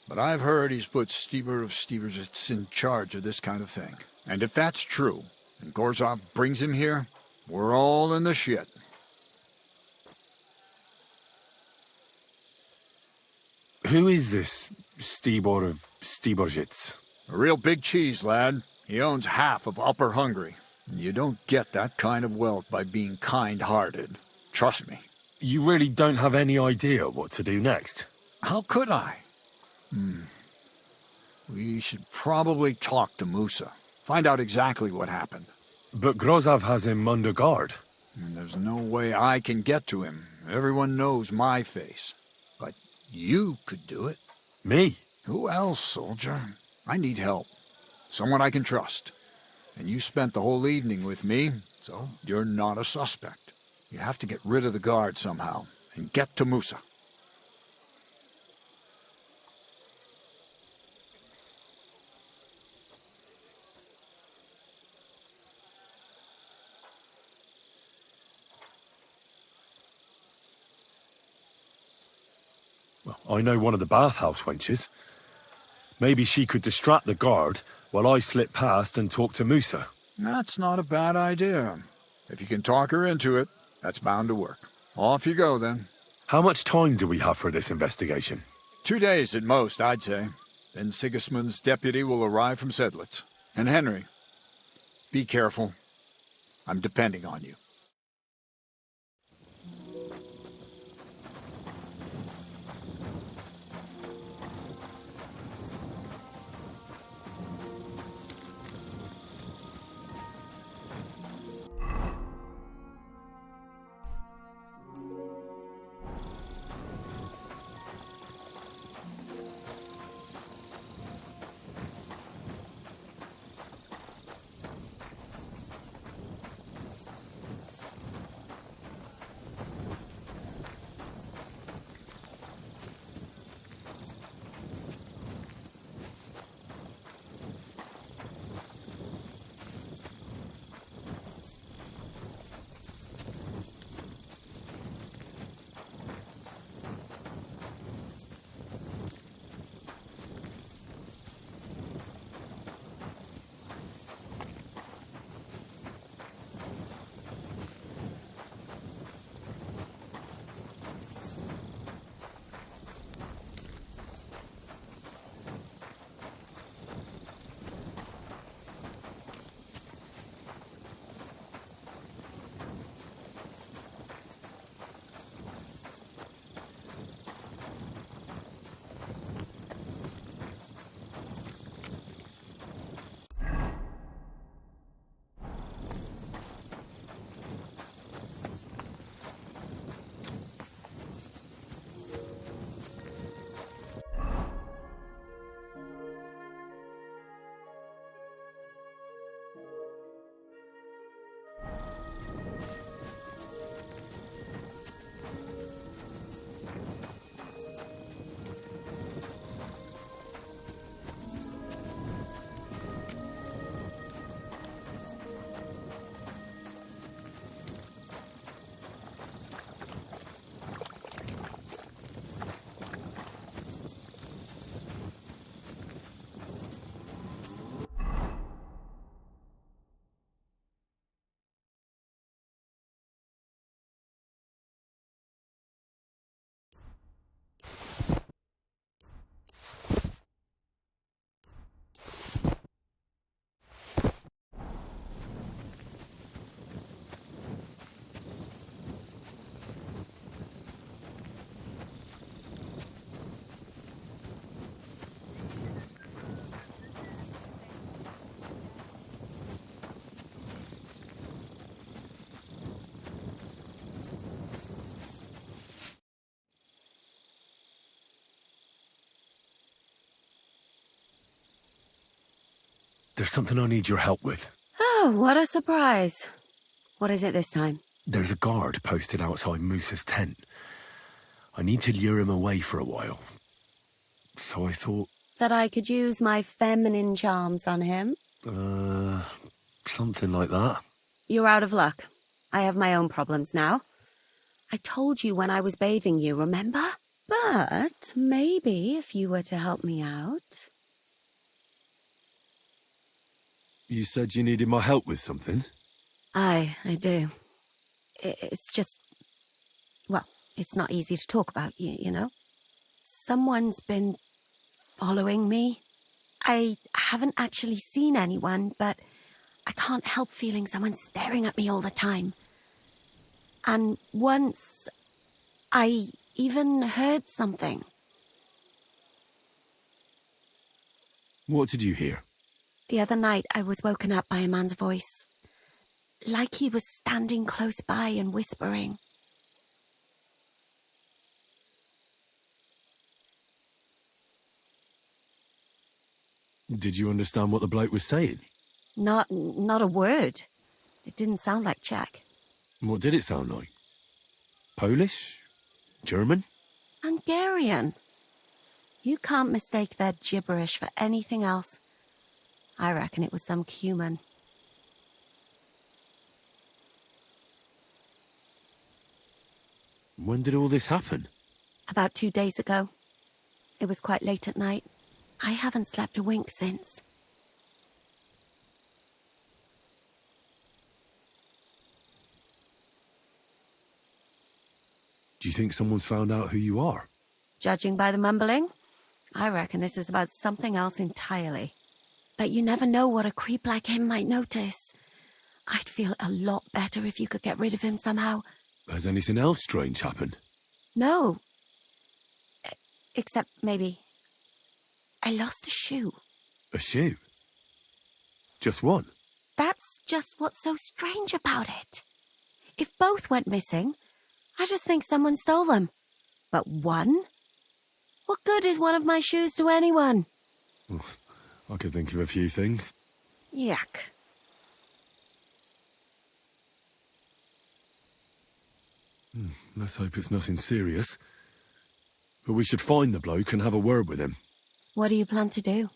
but I've heard he's put Stieber of Stiebersitz in charge of this kind of thing. And if that's true, and Gorzov brings him here, we're all in the shit. Who is this Stibor of Stiebersitz? A real big cheese, lad. He owns half of Upper Hungary. You don't get that kind of wealth by being kind-hearted. Trust me. You really don't have any idea what to do next? How could I? We should probably talk to Musa. Find out exactly what happened. But Grozov has him under guard. And there's no way I can get to him. Everyone knows my face. But you could do it. Me? Who else, soldier? I need help. Someone I can trust. And you spent the whole evening with me, so you're not a suspect. You have to get rid of the guard somehow, and get to Musa. Well, I know one of the bathhouse wenches. Maybe she could distract the guard while I slip past and talk to Musa. That's not a bad idea. If you can talk her into it, that's bound to work. Off you go, then. How much time do we have for this investigation? 2 days at most, I'd say. Then Sigismund's deputy will arrive from Sedlitz. And Henry, be careful. I'm depending on you. there's something I need your help with. Oh, what a surprise. What is it this time? There's a guard posted outside Moose's tent. I need to lure him away for a while. So I thought... That I could use my feminine charms on him? Something like that. You're out of luck. I have my own problems now. I told you when I was bathing you, remember? But maybe if you were to help me out... You said you needed my help with something? I do. It's just... Well, it's not easy to talk about, you know? Someone's been following me. I haven't actually seen anyone, but I can't help feeling someone staring at me all the time. And once, I even heard something. What did you hear? The other night, I was woken up by a man's voice. Like he was standing close by and whispering. Did you understand what the bloke was saying? Not a word. It didn't sound like Czech. What did it sound like? Polish? German? Hungarian. You can't mistake their gibberish for anything else. I reckon it was some Cuman. When did all this happen? About 2 days ago. It was quite late at night. I haven't slept a wink since. Do you think someone's found out who you are? Judging by the mumbling, I reckon this is about something else entirely. But you never know what a creep like him might notice. I'd feel a lot better if you could get rid of him somehow. Has anything else strange happened? No. Except maybe... I lost a shoe. A shoe? Just one? That's just what's so strange about it. If both went missing, I just think someone stole them. But one? What good is one of my shoes to anyone? I could think of a few things. Yuck. Let's hope it's nothing serious. But we should find the bloke and have a word with him. What do you plan to do?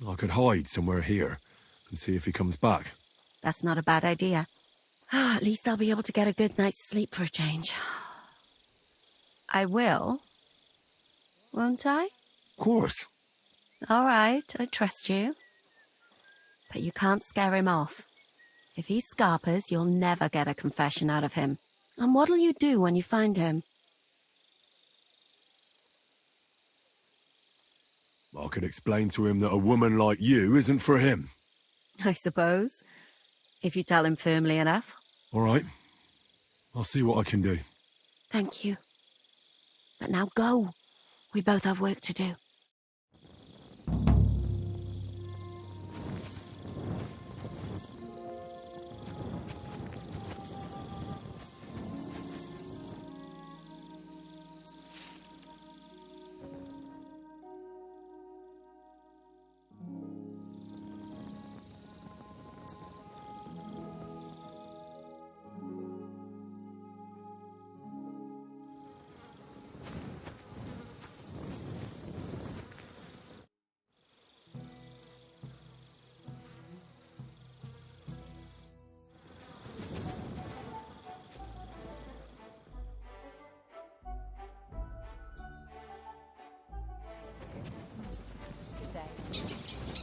I could hide somewhere here and see if he comes back. That's not a bad idea. At least I'll be able to get a good night's sleep for a change. I will. Won't I? Of course. All right, I trust you. But you can't scare him off. If he scarpers, you'll never get a confession out of him. And what'll you do when you find him? I could explain to him that a woman like you isn't for him. I suppose. If you tell him firmly enough. All right. I'll see what I can do. Thank you. But now go. We both have work to do.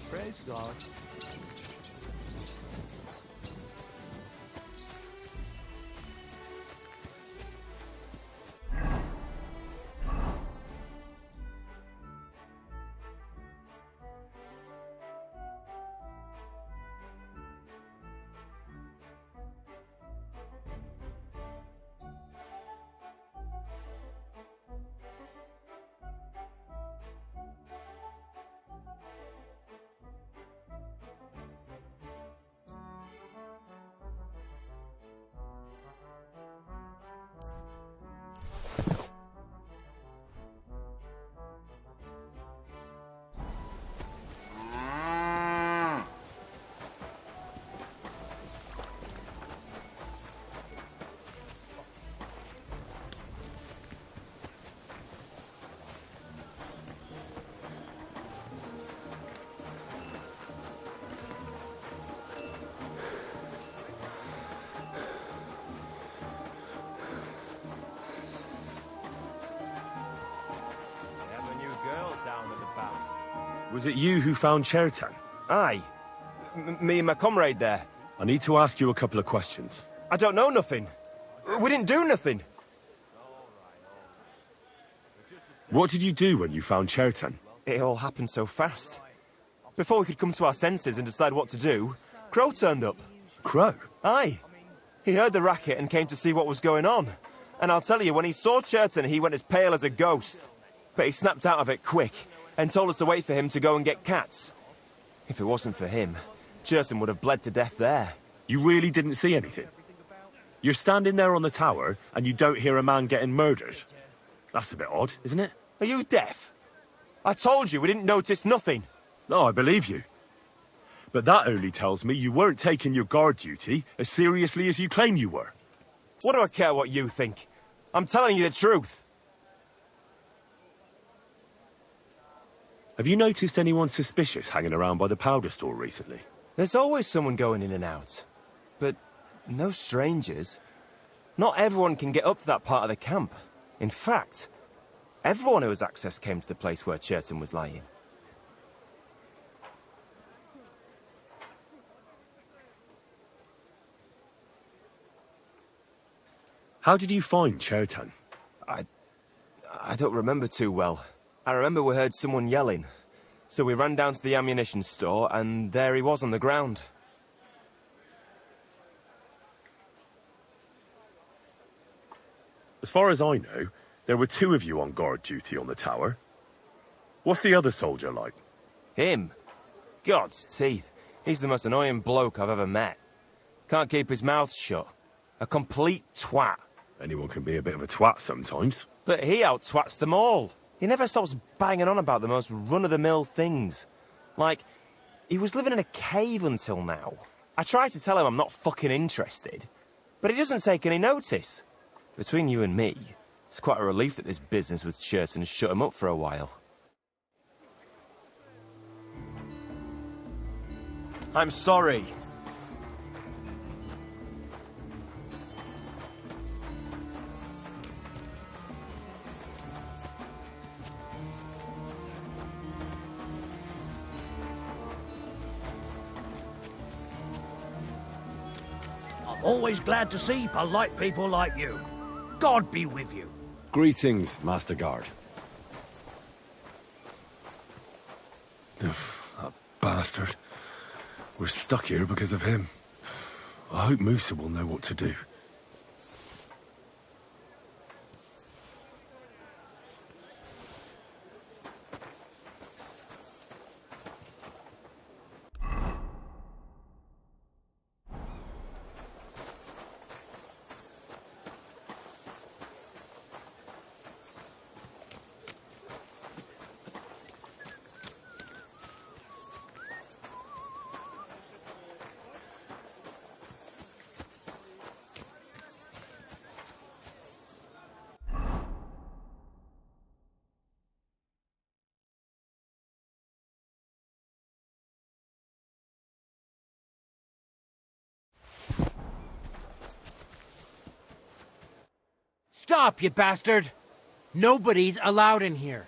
Praise God. Was it you who found Chertan? Aye. Me and my comrade there. I need to ask you a couple of questions. I don't know nothing. We didn't do nothing. What did you do when you found Chertan? It all happened so fast. Before we could come to our senses and decide what to do, Crow turned up. Crow? Aye. He heard the racket and came to see what was going on. And I'll tell you, when he saw Chertan, he went as pale as a ghost. But he snapped out of it quick and told us to wait for him to go and get cats. If it wasn't for him, Chertan would have bled to death there. You really didn't see anything? You're standing there on the tower and you don't hear a man getting murdered? That's a bit odd, isn't it? Are you deaf? I told you we didn't notice nothing. No, I believe you. But that only tells me you weren't taking your guard duty as seriously as you claim you were. What do I care what you think? I'm telling you the truth. Have you noticed anyone suspicious hanging around by the powder store recently? There's always someone going in and out. But no strangers. Not everyone can get up to that part of the camp. In fact, everyone who has access came to the place where Chertan was lying. How did you find Chertan? I don't remember too well. I remember we heard someone yelling. So we ran down to the ammunition store, and there he was on the ground. As far as I know, there were 2 of you on guard duty on the tower. What's the other soldier like? Him? God's teeth. He's the most annoying bloke I've ever met. Can't keep his mouth shut. A complete twat. Anyone can be a bit of a twat sometimes. But he out-twats them all. He never stops banging on about the most run-of-the-mill things. Like, he was living in a cave until now. I tried to tell him I'm not fucking interested, but he doesn't take any notice. Between you and me, it's quite a relief that this business with Chertan shut him up for a while. I'm sorry. Always glad to see polite people like you. God be with you. Greetings, Master Guard. That bastard. We're stuck here because of him. I hope Musa will know what to do. Stop, you bastard! Nobody's allowed in here.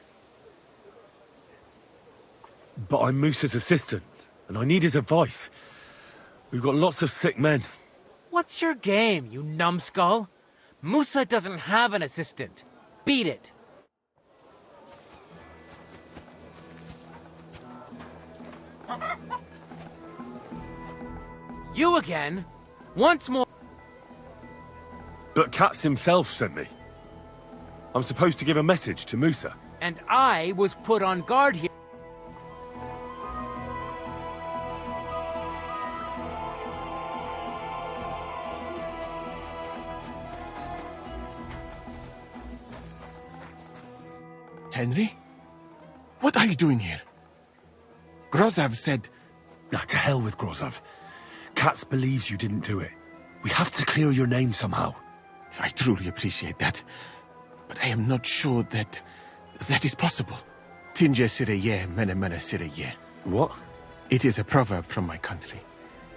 But I'm Musa's assistant, and I need his advice. We've got lots of sick men. What's your game, you numbskull? Musa doesn't have an assistant. Beat it. You again? Once more. But Katz himself sent me. I'm supposed to give a message to Musa. And I was put on guard here. Henry? What are you doing here? Grozav said... Nah, to hell with Grozav. Katz believes you didn't do it. We have to clear your name somehow. I truly appreciate that. But I am not sure that is possible. Tinja sireye, mene mene sireye. What? It is a proverb from my country.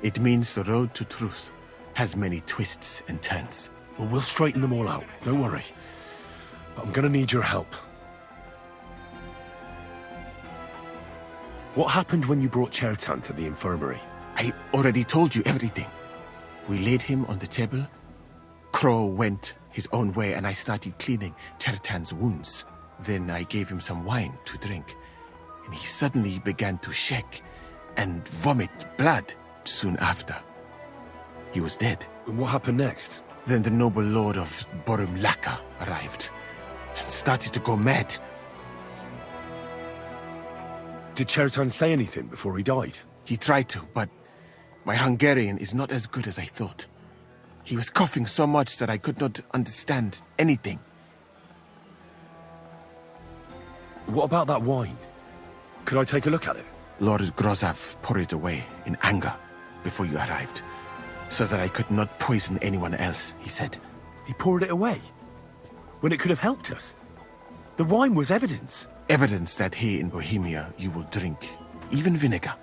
It means the road to truth has many twists and turns. Well, we'll straighten them all out. Don't worry. But I'm gonna need your help. What happened when you brought Chertan to the infirmary? I already told you everything. We laid him on the table. Crow went his own way and I started cleaning Chertan's wounds. Then I gave him some wine to drink. And he suddenly began to shake and vomit blood soon after. He was dead. And what happened next? Then the noble lord of Borumlaka arrived and started to go mad. Did Chertan say anything before he died? He tried to, but my Hungarian is not as good as I thought. He was coughing so much that I could not understand anything. What about that wine? Could I take a look at it? Lord Grozov poured it away in anger before you arrived, so that I could not poison anyone else, he said. He poured it away? When it could have helped us? The wine was evidence. Evidence that here in Bohemia you will drink, even vinegar.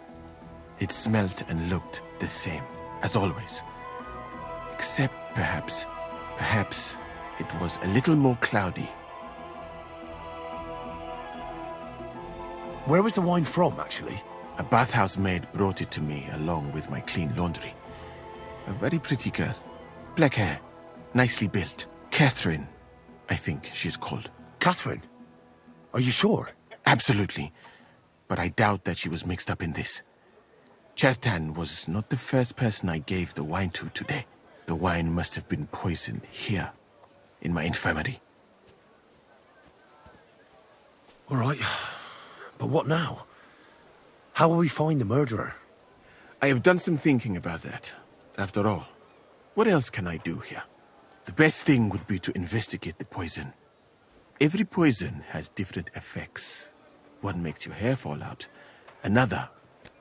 It smelt and looked the same, as always. Except perhaps it was a little more cloudy. Where was the wine from, actually? A bathhouse maid brought it to me along with my clean laundry. A very pretty girl. Black hair, nicely built. Catherine, I think she's called. Catherine? Are you sure? Absolutely. But I doubt that she was mixed up in this. Chertan was not the first person I gave the wine to today. The wine must have been poisoned here, in my infirmary. All right. But what now? How will we find the murderer? I have done some thinking about that. After all, what else can I do here? The best thing would be to investigate the poison. Every poison has different effects. One makes your hair fall out. Another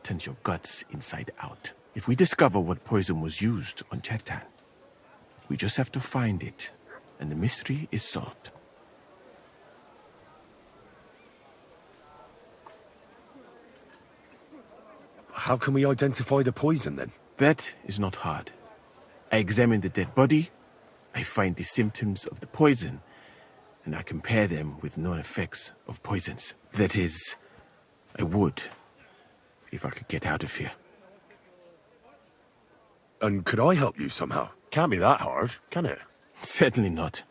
turns your guts inside out. If we discover what poison was used on Chertan, we just have to find it, and the mystery is solved. How can we identify the poison, then? That is not hard. I examine the dead body, I find the symptoms of the poison, and I compare them with known effects of poisons. That is, I would, if I could get out of here. And could I help you somehow? Can't be that hard, can it? Certainly not.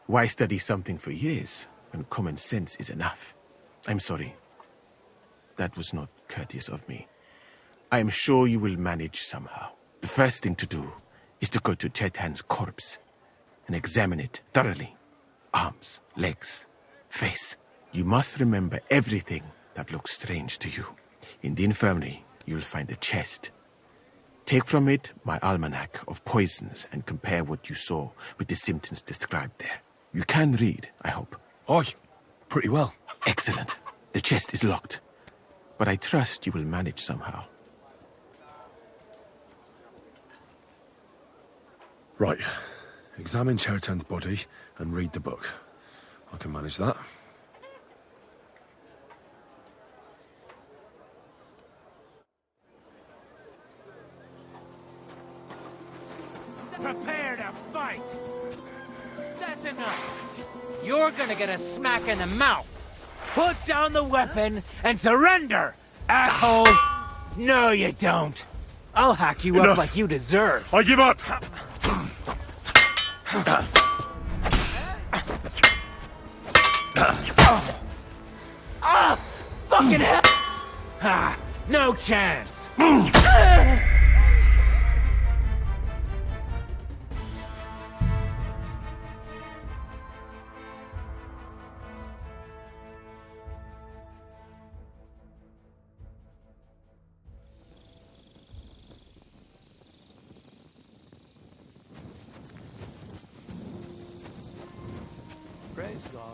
Why study something for years when common sense is enough? I'm sorry. That was not courteous of me. I am sure you will manage somehow. The first thing to do is to go to Chertan's corpse and examine it thoroughly. Arms, legs, face. You must remember everything that looks strange to you. In the infirmary, you'll find a chest. Take from it my almanac of poisons and compare what you saw with the symptoms described there. You can read, I hope. Aye, pretty well. Excellent. The chest is locked, but I trust you will manage somehow. Right. Examine Chertan's body and read the book. I can manage that. Prepare to fight! That's enough! You're gonna get a smack in the mouth! Put down the weapon and surrender, asshole! No, you don't. I'll hack you up like you deserve. I give up! Fucking hell! Ha! No chance! Praise God.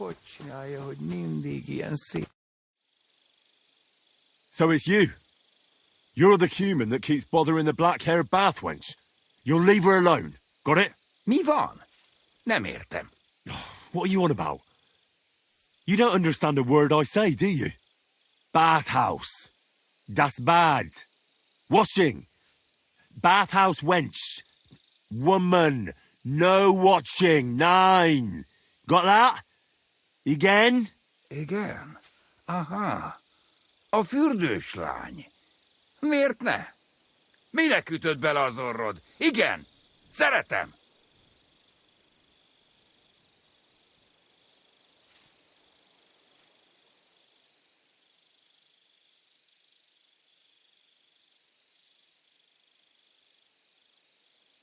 hogy csinálja, hogy mindig ilyen szép? So it's you. You're the human that keeps bothering the black-haired bath wench. You'll leave her alone. Got it? Mi van? Nem értem. What are you on about? You don't understand a word I say, do you? Bathhouse. Das bad. Washing. Bathhouse wench. Woman. No watching. 9. Got that? Again? Igen? Aha. A fürdős lány. Miért ne? Minek ütött bele az orrod? Igen, szeretem.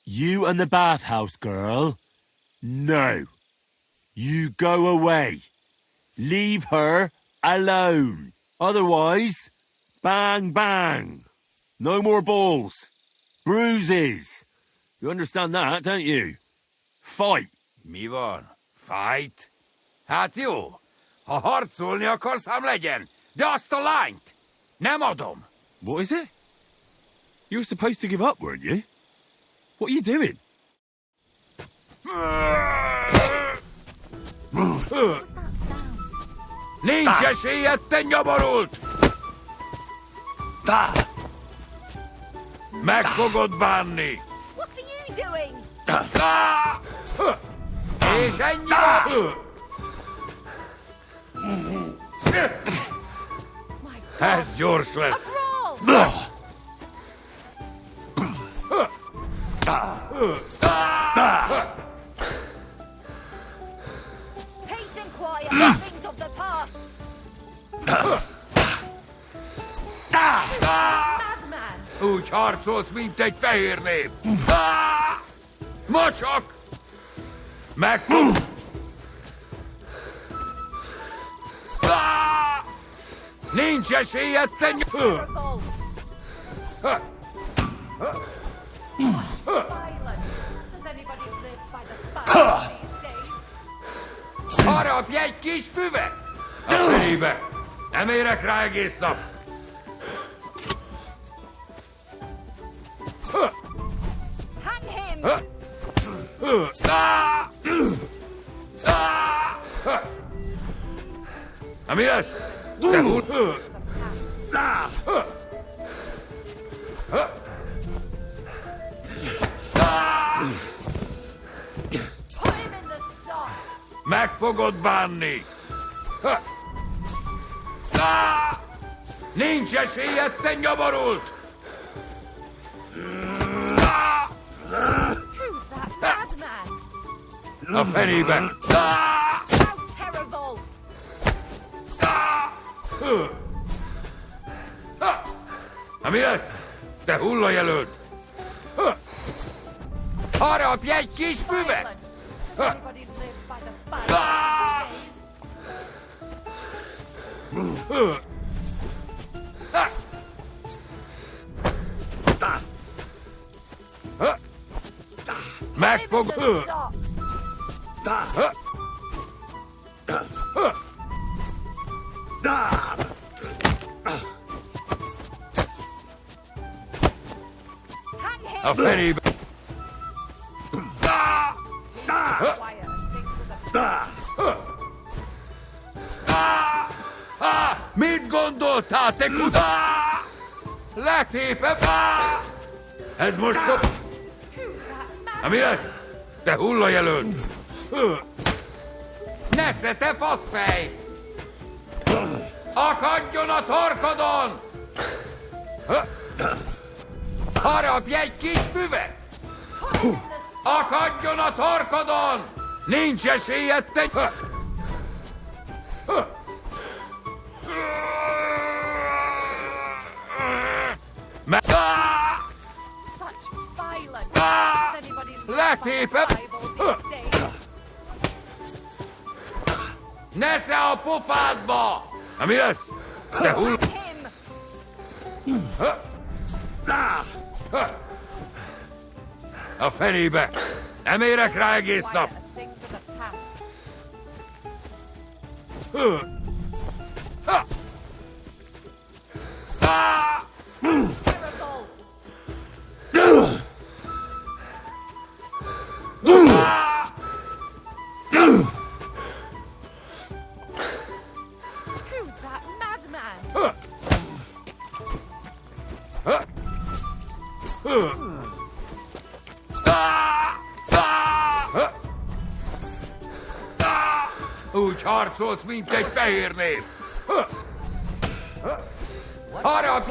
You and the bathhouse girl? No. You go away. Leave her alone. Otherwise, bang, bang. No more balls. Bruises. You understand that, don't you? Fight. Mi van? Fight? Hát jó. Ha harcolni akarsz, ám legyen. De azt a lányt nem adom. What is it? You were supposed to give up, weren't you? What are you doing? Nincs esélyed, te nyomorult! Meg fogod bánni! What are you doing? És ennyi! Ez gyors lesz! Peace and quiet, things of the past. Madman! Úgy harcolsz, mint egy fehér nép! Mocsak! Megfog! Nincs esélyed, te Harapj egy kis füvet! A felébe! Nem érek rá egész nap! Hang him! Mi lesz? Te húr! Put him in the stocks! Meg fogod bánni! Nincs esélyed, te nyomorult! Who's that madman? A fenébe! How terrible! Mi lesz? Te hullajelölt! Harapj egy kis füvet! Everybody live by the fire Megfog... A fenébe... Mit gondoltál, te kuda? Letépem! Ez most a... Mi lesz? Te hullajelölt! Nesze, te faszfej! Akadjon a torkodon! Harapj egy kis füvet! Akadjon a torkodon! Nincs esélyed, te... Letépem! Nesze a pofádba! Mi lesz? Te hull... A fenébe! Nem érek rá egész nap! Who's that madman? Úgy harcolsz, mint egy fehér nép! Haragsz!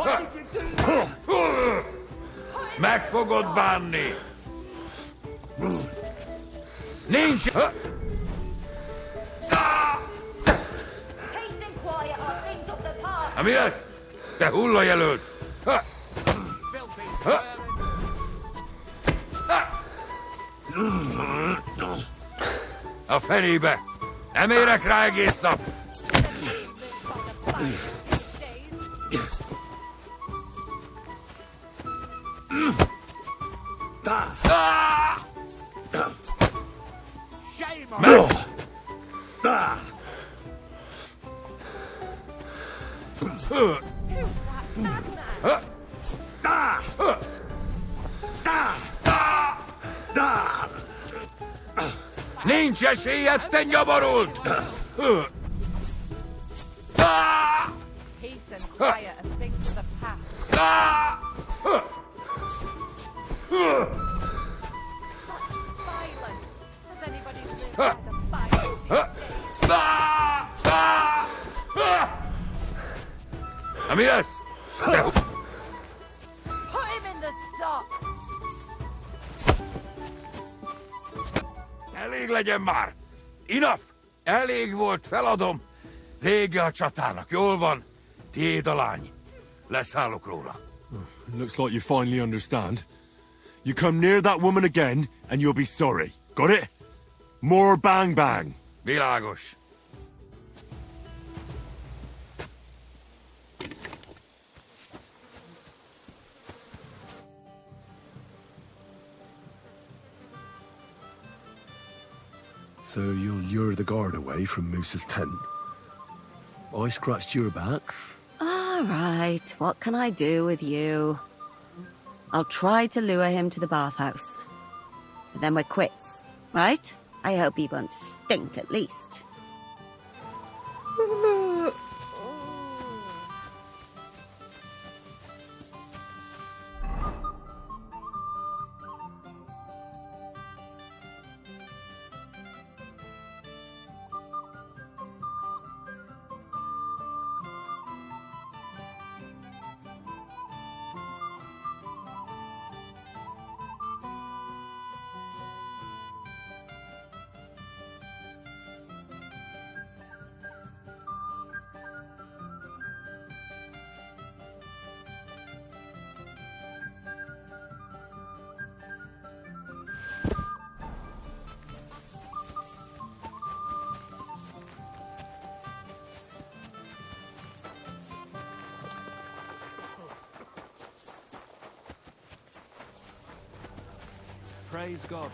Meg fogod bánni! Nincs... Peace and quiet are things of the past. Mi lesz? Te hullajelölt! A fenébe! Nem érek rá egész nap! Nincs esélyed, te nyaborult! Peace and quiet are things of the past. Violence. Has anybody lived by the violence these days? Mi lesz? Te... Put him in the stocks. Elég legyen már! Enough! Elég volt, feladom! Vége a csatának, jól van? Tiéd a lány. Leszállok róla. Looks like you finally understand. You come near that woman again, and you'll be sorry. Got it? More bang bang. Világos. So you'll lure the guard away from Moose's tent. I scratched your back. All right, what can I do with you? I'll try to lure him to the bathhouse. But then we're quits, right? I hope he won't stink at least. Praise God.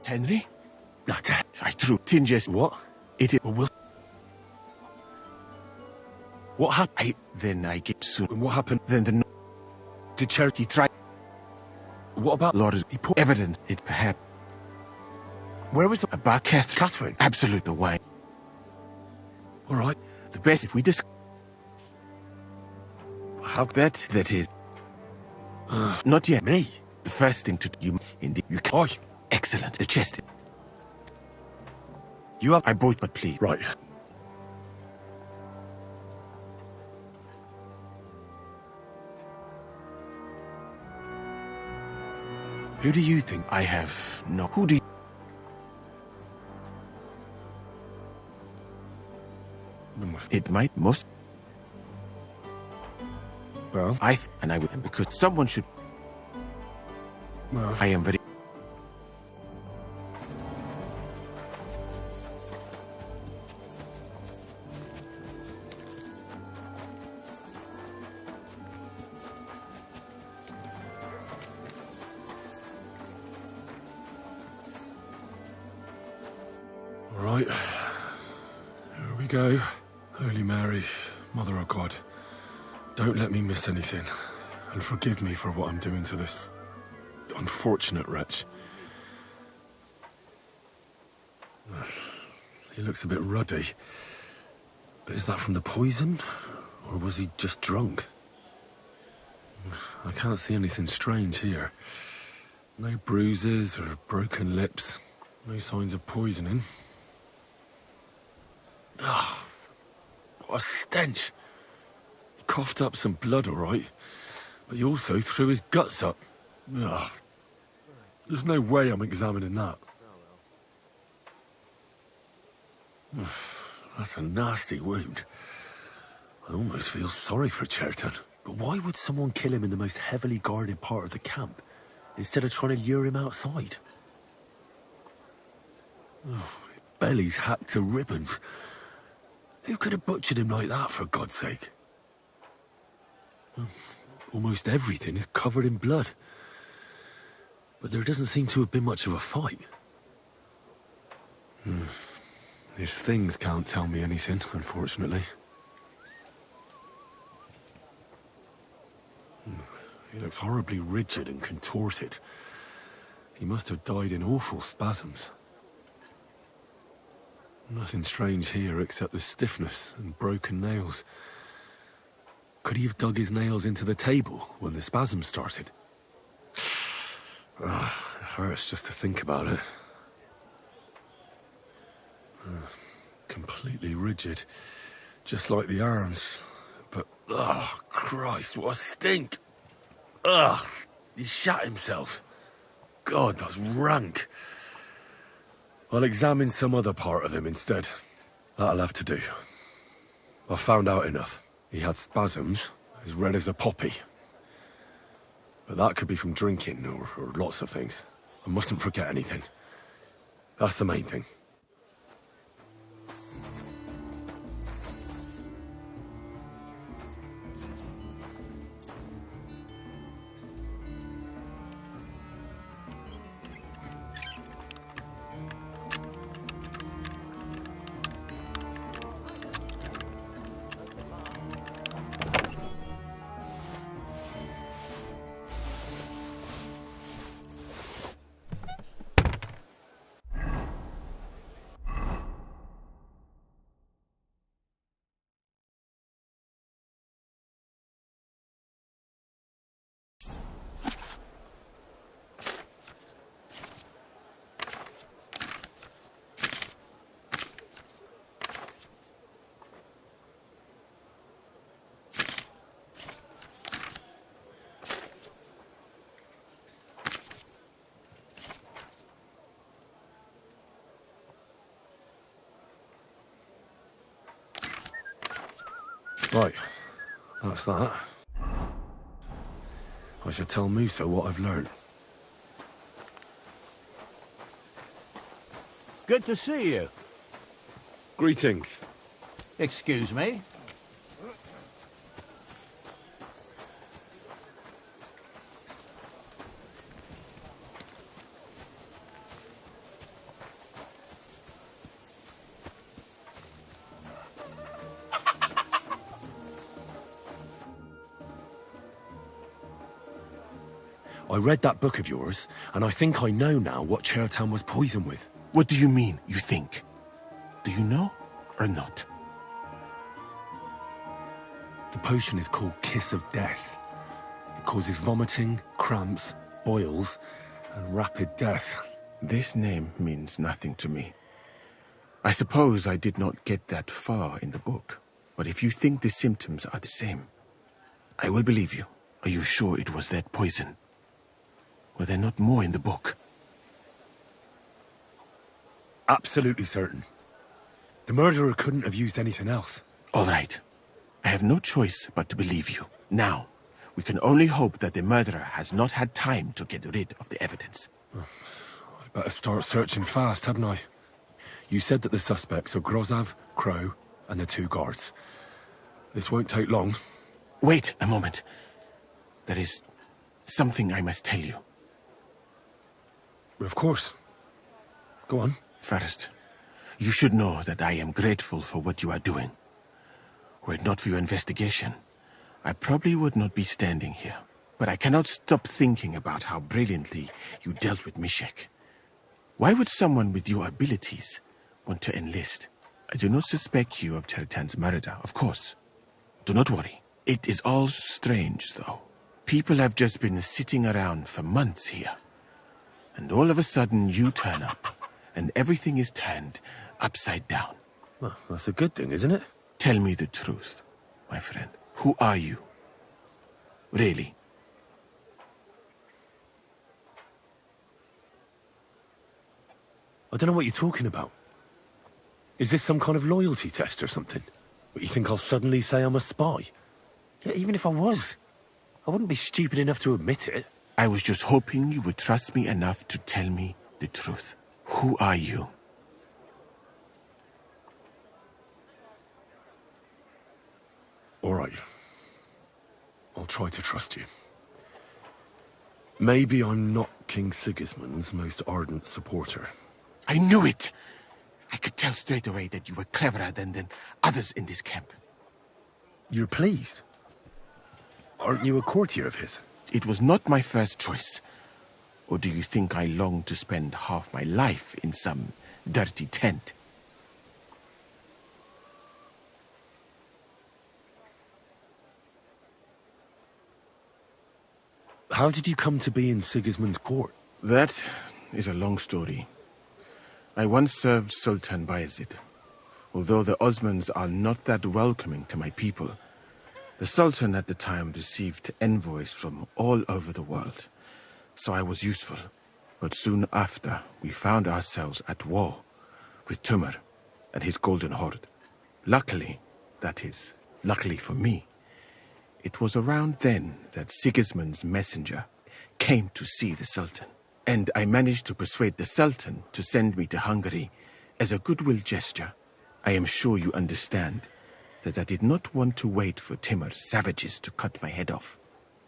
Henry? Not that. I threw tinges. What? It will. What happened? Then I get soon. And what happened? Then the. Did Cherokee He tried. What about Lord? He put evidence. It perhaps. Where was the... About Catherine. Catherine? Absolute the wine. All right. The best if we discuss. How? That is. Not yet. Me? The first thing to you. Indeed. You can. I. Excellent. The chest. You have... I bought, but please. Right. Who do you think? I have no... Who do you... It might most... Well? And I would... Because someone should... Well... I am very... Right. Here we go. Holy Mary, Mother of God, don't let me miss anything, and forgive me for what I'm doing to this unfortunate wretch. He looks a bit ruddy. But is that from the poison, or was he just drunk? I can't see anything strange here. No bruises or broken lips. No signs of poisoning. Ah, what a stench. He coughed up some blood, all right, but he also threw his guts up. Ugh. There's no way I'm examining that. That's a nasty wound. I almost feel sorry for Cherton. But why would someone kill him in the most heavily guarded part of the camp, instead of trying to lure him outside? Oh, his belly's hacked to ribbons. Who could have butchered him like that, for God's sake? Almost everything is covered in blood. But there doesn't seem to have been much of a fight. These things can't tell me anything, unfortunately. He looks horribly rigid and contorted. He must have died in awful spasms. Nothing strange here except the stiffness and broken nails. Could he have dug his nails into the table when the spasms started? It hurts just to think about it. Completely rigid, just like the arms. But, Christ, what a stink! He shat himself. God, that's rank. I'll examine some other part of him instead. That'll have to do. I found out enough. He had spasms, as red as a poppy. But that could be from drinking, or lots of things. I mustn't forget anything. That's the main thing. Right, that's that. I should tell Musa what I've learned. Good to see you. Greetings. Excuse me? I read that book of yours, and I think I know now what Chertan was poisoned with. What do you mean, you think? Do you know, or not? The potion is called Kiss of Death. It causes vomiting, cramps, boils, and rapid death. This name means nothing to me. I suppose I did not get that far in the book, but if you think the symptoms are the same, I will believe you. Are you sure it was that poison? Were there not more in the book? Absolutely certain. The murderer couldn't have used anything else. All right. I have no choice but to believe you. Now, we can only hope that the murderer has not had time to get rid of the evidence. I better start searching fast, hadn't I? You said that the suspects are Grozav, Crow, and the 2 guards. This won't take long. Wait a moment. There is something I must tell you. Of course. Go on. First, you should know that I am grateful for what you are doing. Were it not for your investigation, I probably would not be standing here. But I cannot stop thinking about how brilliantly you dealt with Mishek. Why would someone with your abilities want to enlist? I do not suspect you of Teritan's murder, of course. Do not worry. It is all strange, though. People have just been sitting around for months here. And all of a sudden you turn up, and everything is turned upside down. Well, that's a good thing, isn't it? Tell me the truth, my friend. Who are you? Really? I don't know what you're talking about. Is this some kind of loyalty test or something? What, you think I'll suddenly say I'm a spy? Yeah, even if I was, I wouldn't be stupid enough to admit it. I was just hoping you would trust me enough to tell me the truth. Who are you? All right. I'll try to trust you. Maybe I'm not King Sigismund's most ardent supporter. I knew it! I could tell straight away that you were cleverer than others in this camp. You're pleased? Aren't you a courtier of his? It was not my first choice. Or do you think I long to spend half my life in some dirty tent? How did you come to be in Sigismund's court? That is a long story. I once served Sultan Bayezid. Although the Osmans are not that welcoming to my people, the Sultan at the time received envoys from all over the world, so I was useful. But soon after, we found ourselves at war with Tumar and his Golden Horde. Luckily, that is, luckily for me, it was around then that Sigismund's messenger came to see the Sultan. And I managed to persuade the Sultan to send me to Hungary as a goodwill gesture. I am sure you understand that I did not want to wait for Timar's savages to cut my head off.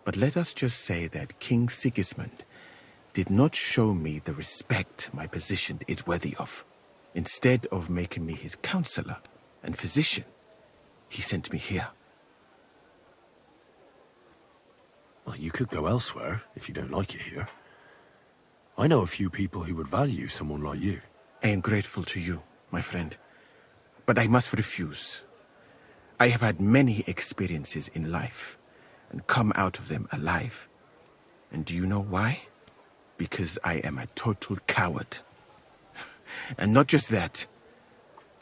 But let us just say that King Sigismund did not show me the respect my position is worthy of. Instead of making me his counselor and physician, he sent me here. Well, you could go elsewhere if you don't like it here. I know a few people who would value someone like you. I am grateful to you, my friend. But I must refuse. I have had many experiences in life and come out of them alive. And do you know why? Because I am a total coward. And not just that,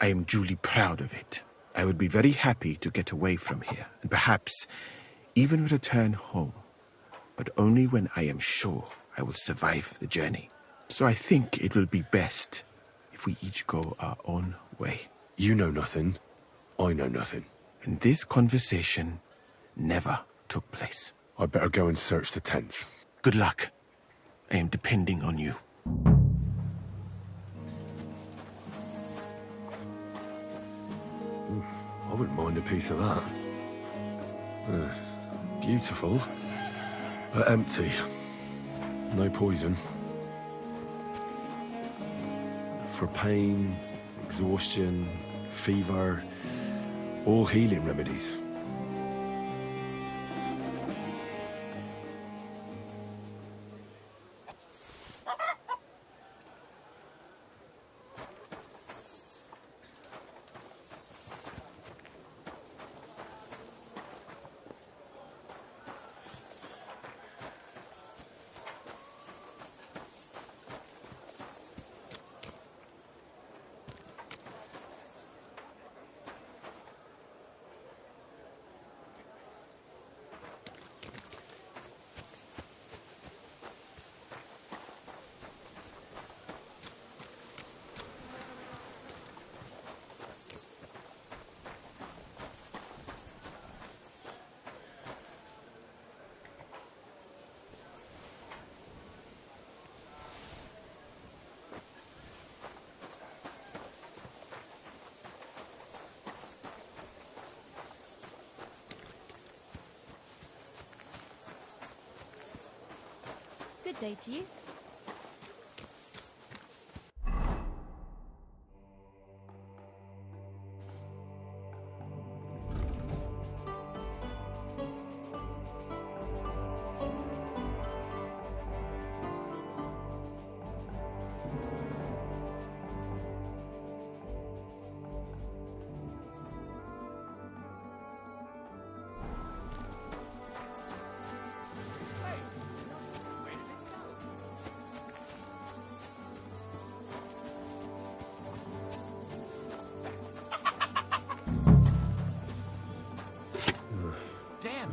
I am duly proud of it. I would be very happy to get away from here and perhaps even return home, but only when I am sure I will survive the journey. So I think it will be best if we each go our own way. You know nothing. I know nothing. And this conversation never took place. I better go and search the tents. Good luck. I am depending on you. I wouldn't mind a piece of that. Beautiful, but empty. No poison. For pain, exhaustion, fever, all healing remedies. Good day to you.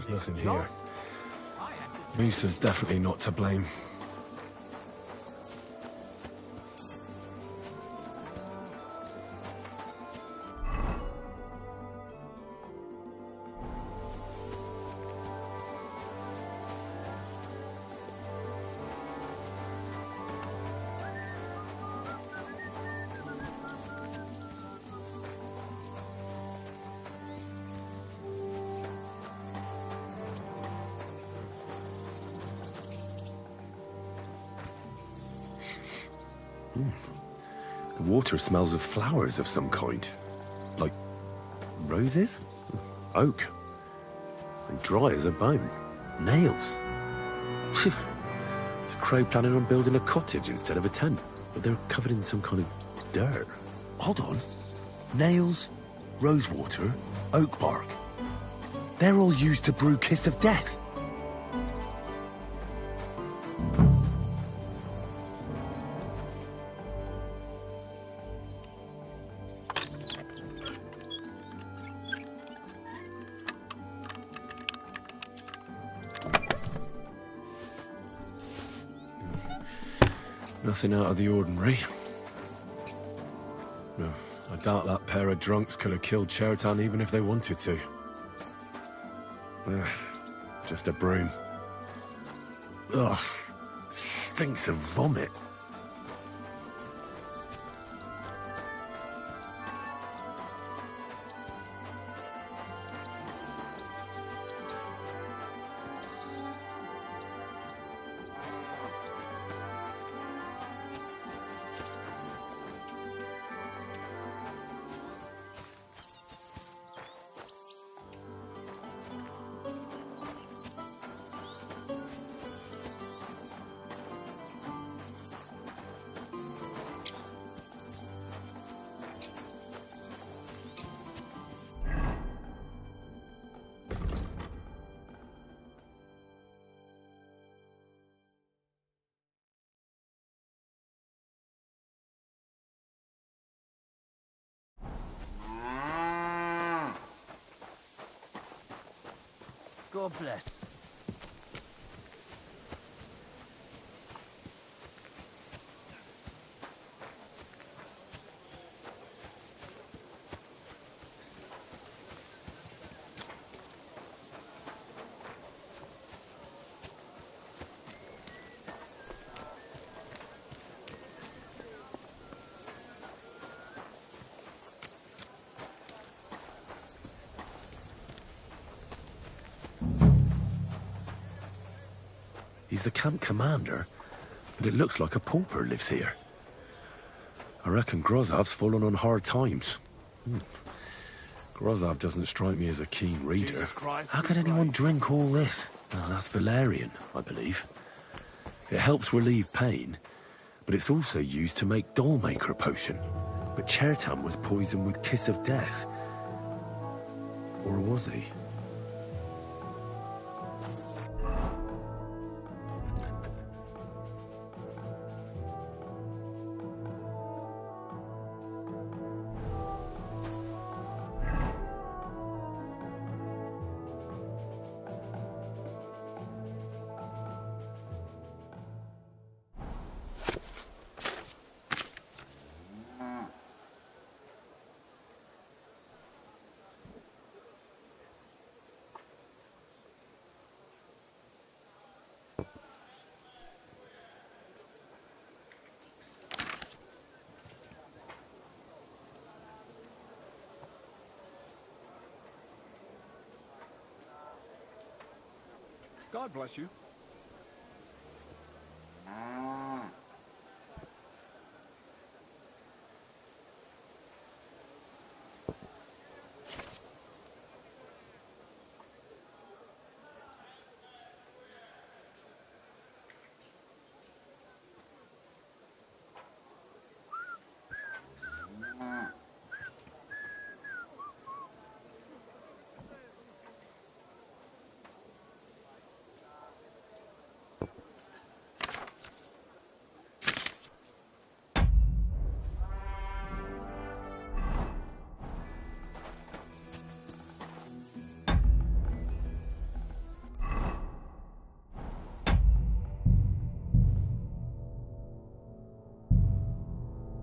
There's nothing here. Misa's definitely not to blame. The water smells of flowers of some kind. Like roses? Oak. And dry as a bone. Nails. Is Crow planning on building a cottage instead of a tent? But they're covered in some kind of dirt. Hold on. Nails, rosewater, oak bark. They're all used to brew Kiss of Death. Nothing out of the ordinary. No, I doubt that pair of drunks could have killed Chertan even if they wanted to. Just a broom. Ugh, stinks of vomit. God bless. He's the camp commander, but it looks like a pauper lives here. I reckon Grozov's fallen on hard times. Grozov doesn't strike me as a keen reader. How could anyone drink all this? Oh, that's valerian, I believe. It helps relieve pain, but it's also used to make Dollmaker potion. But Chertan was poisoned with Kiss of Death. Or was he? God bless you.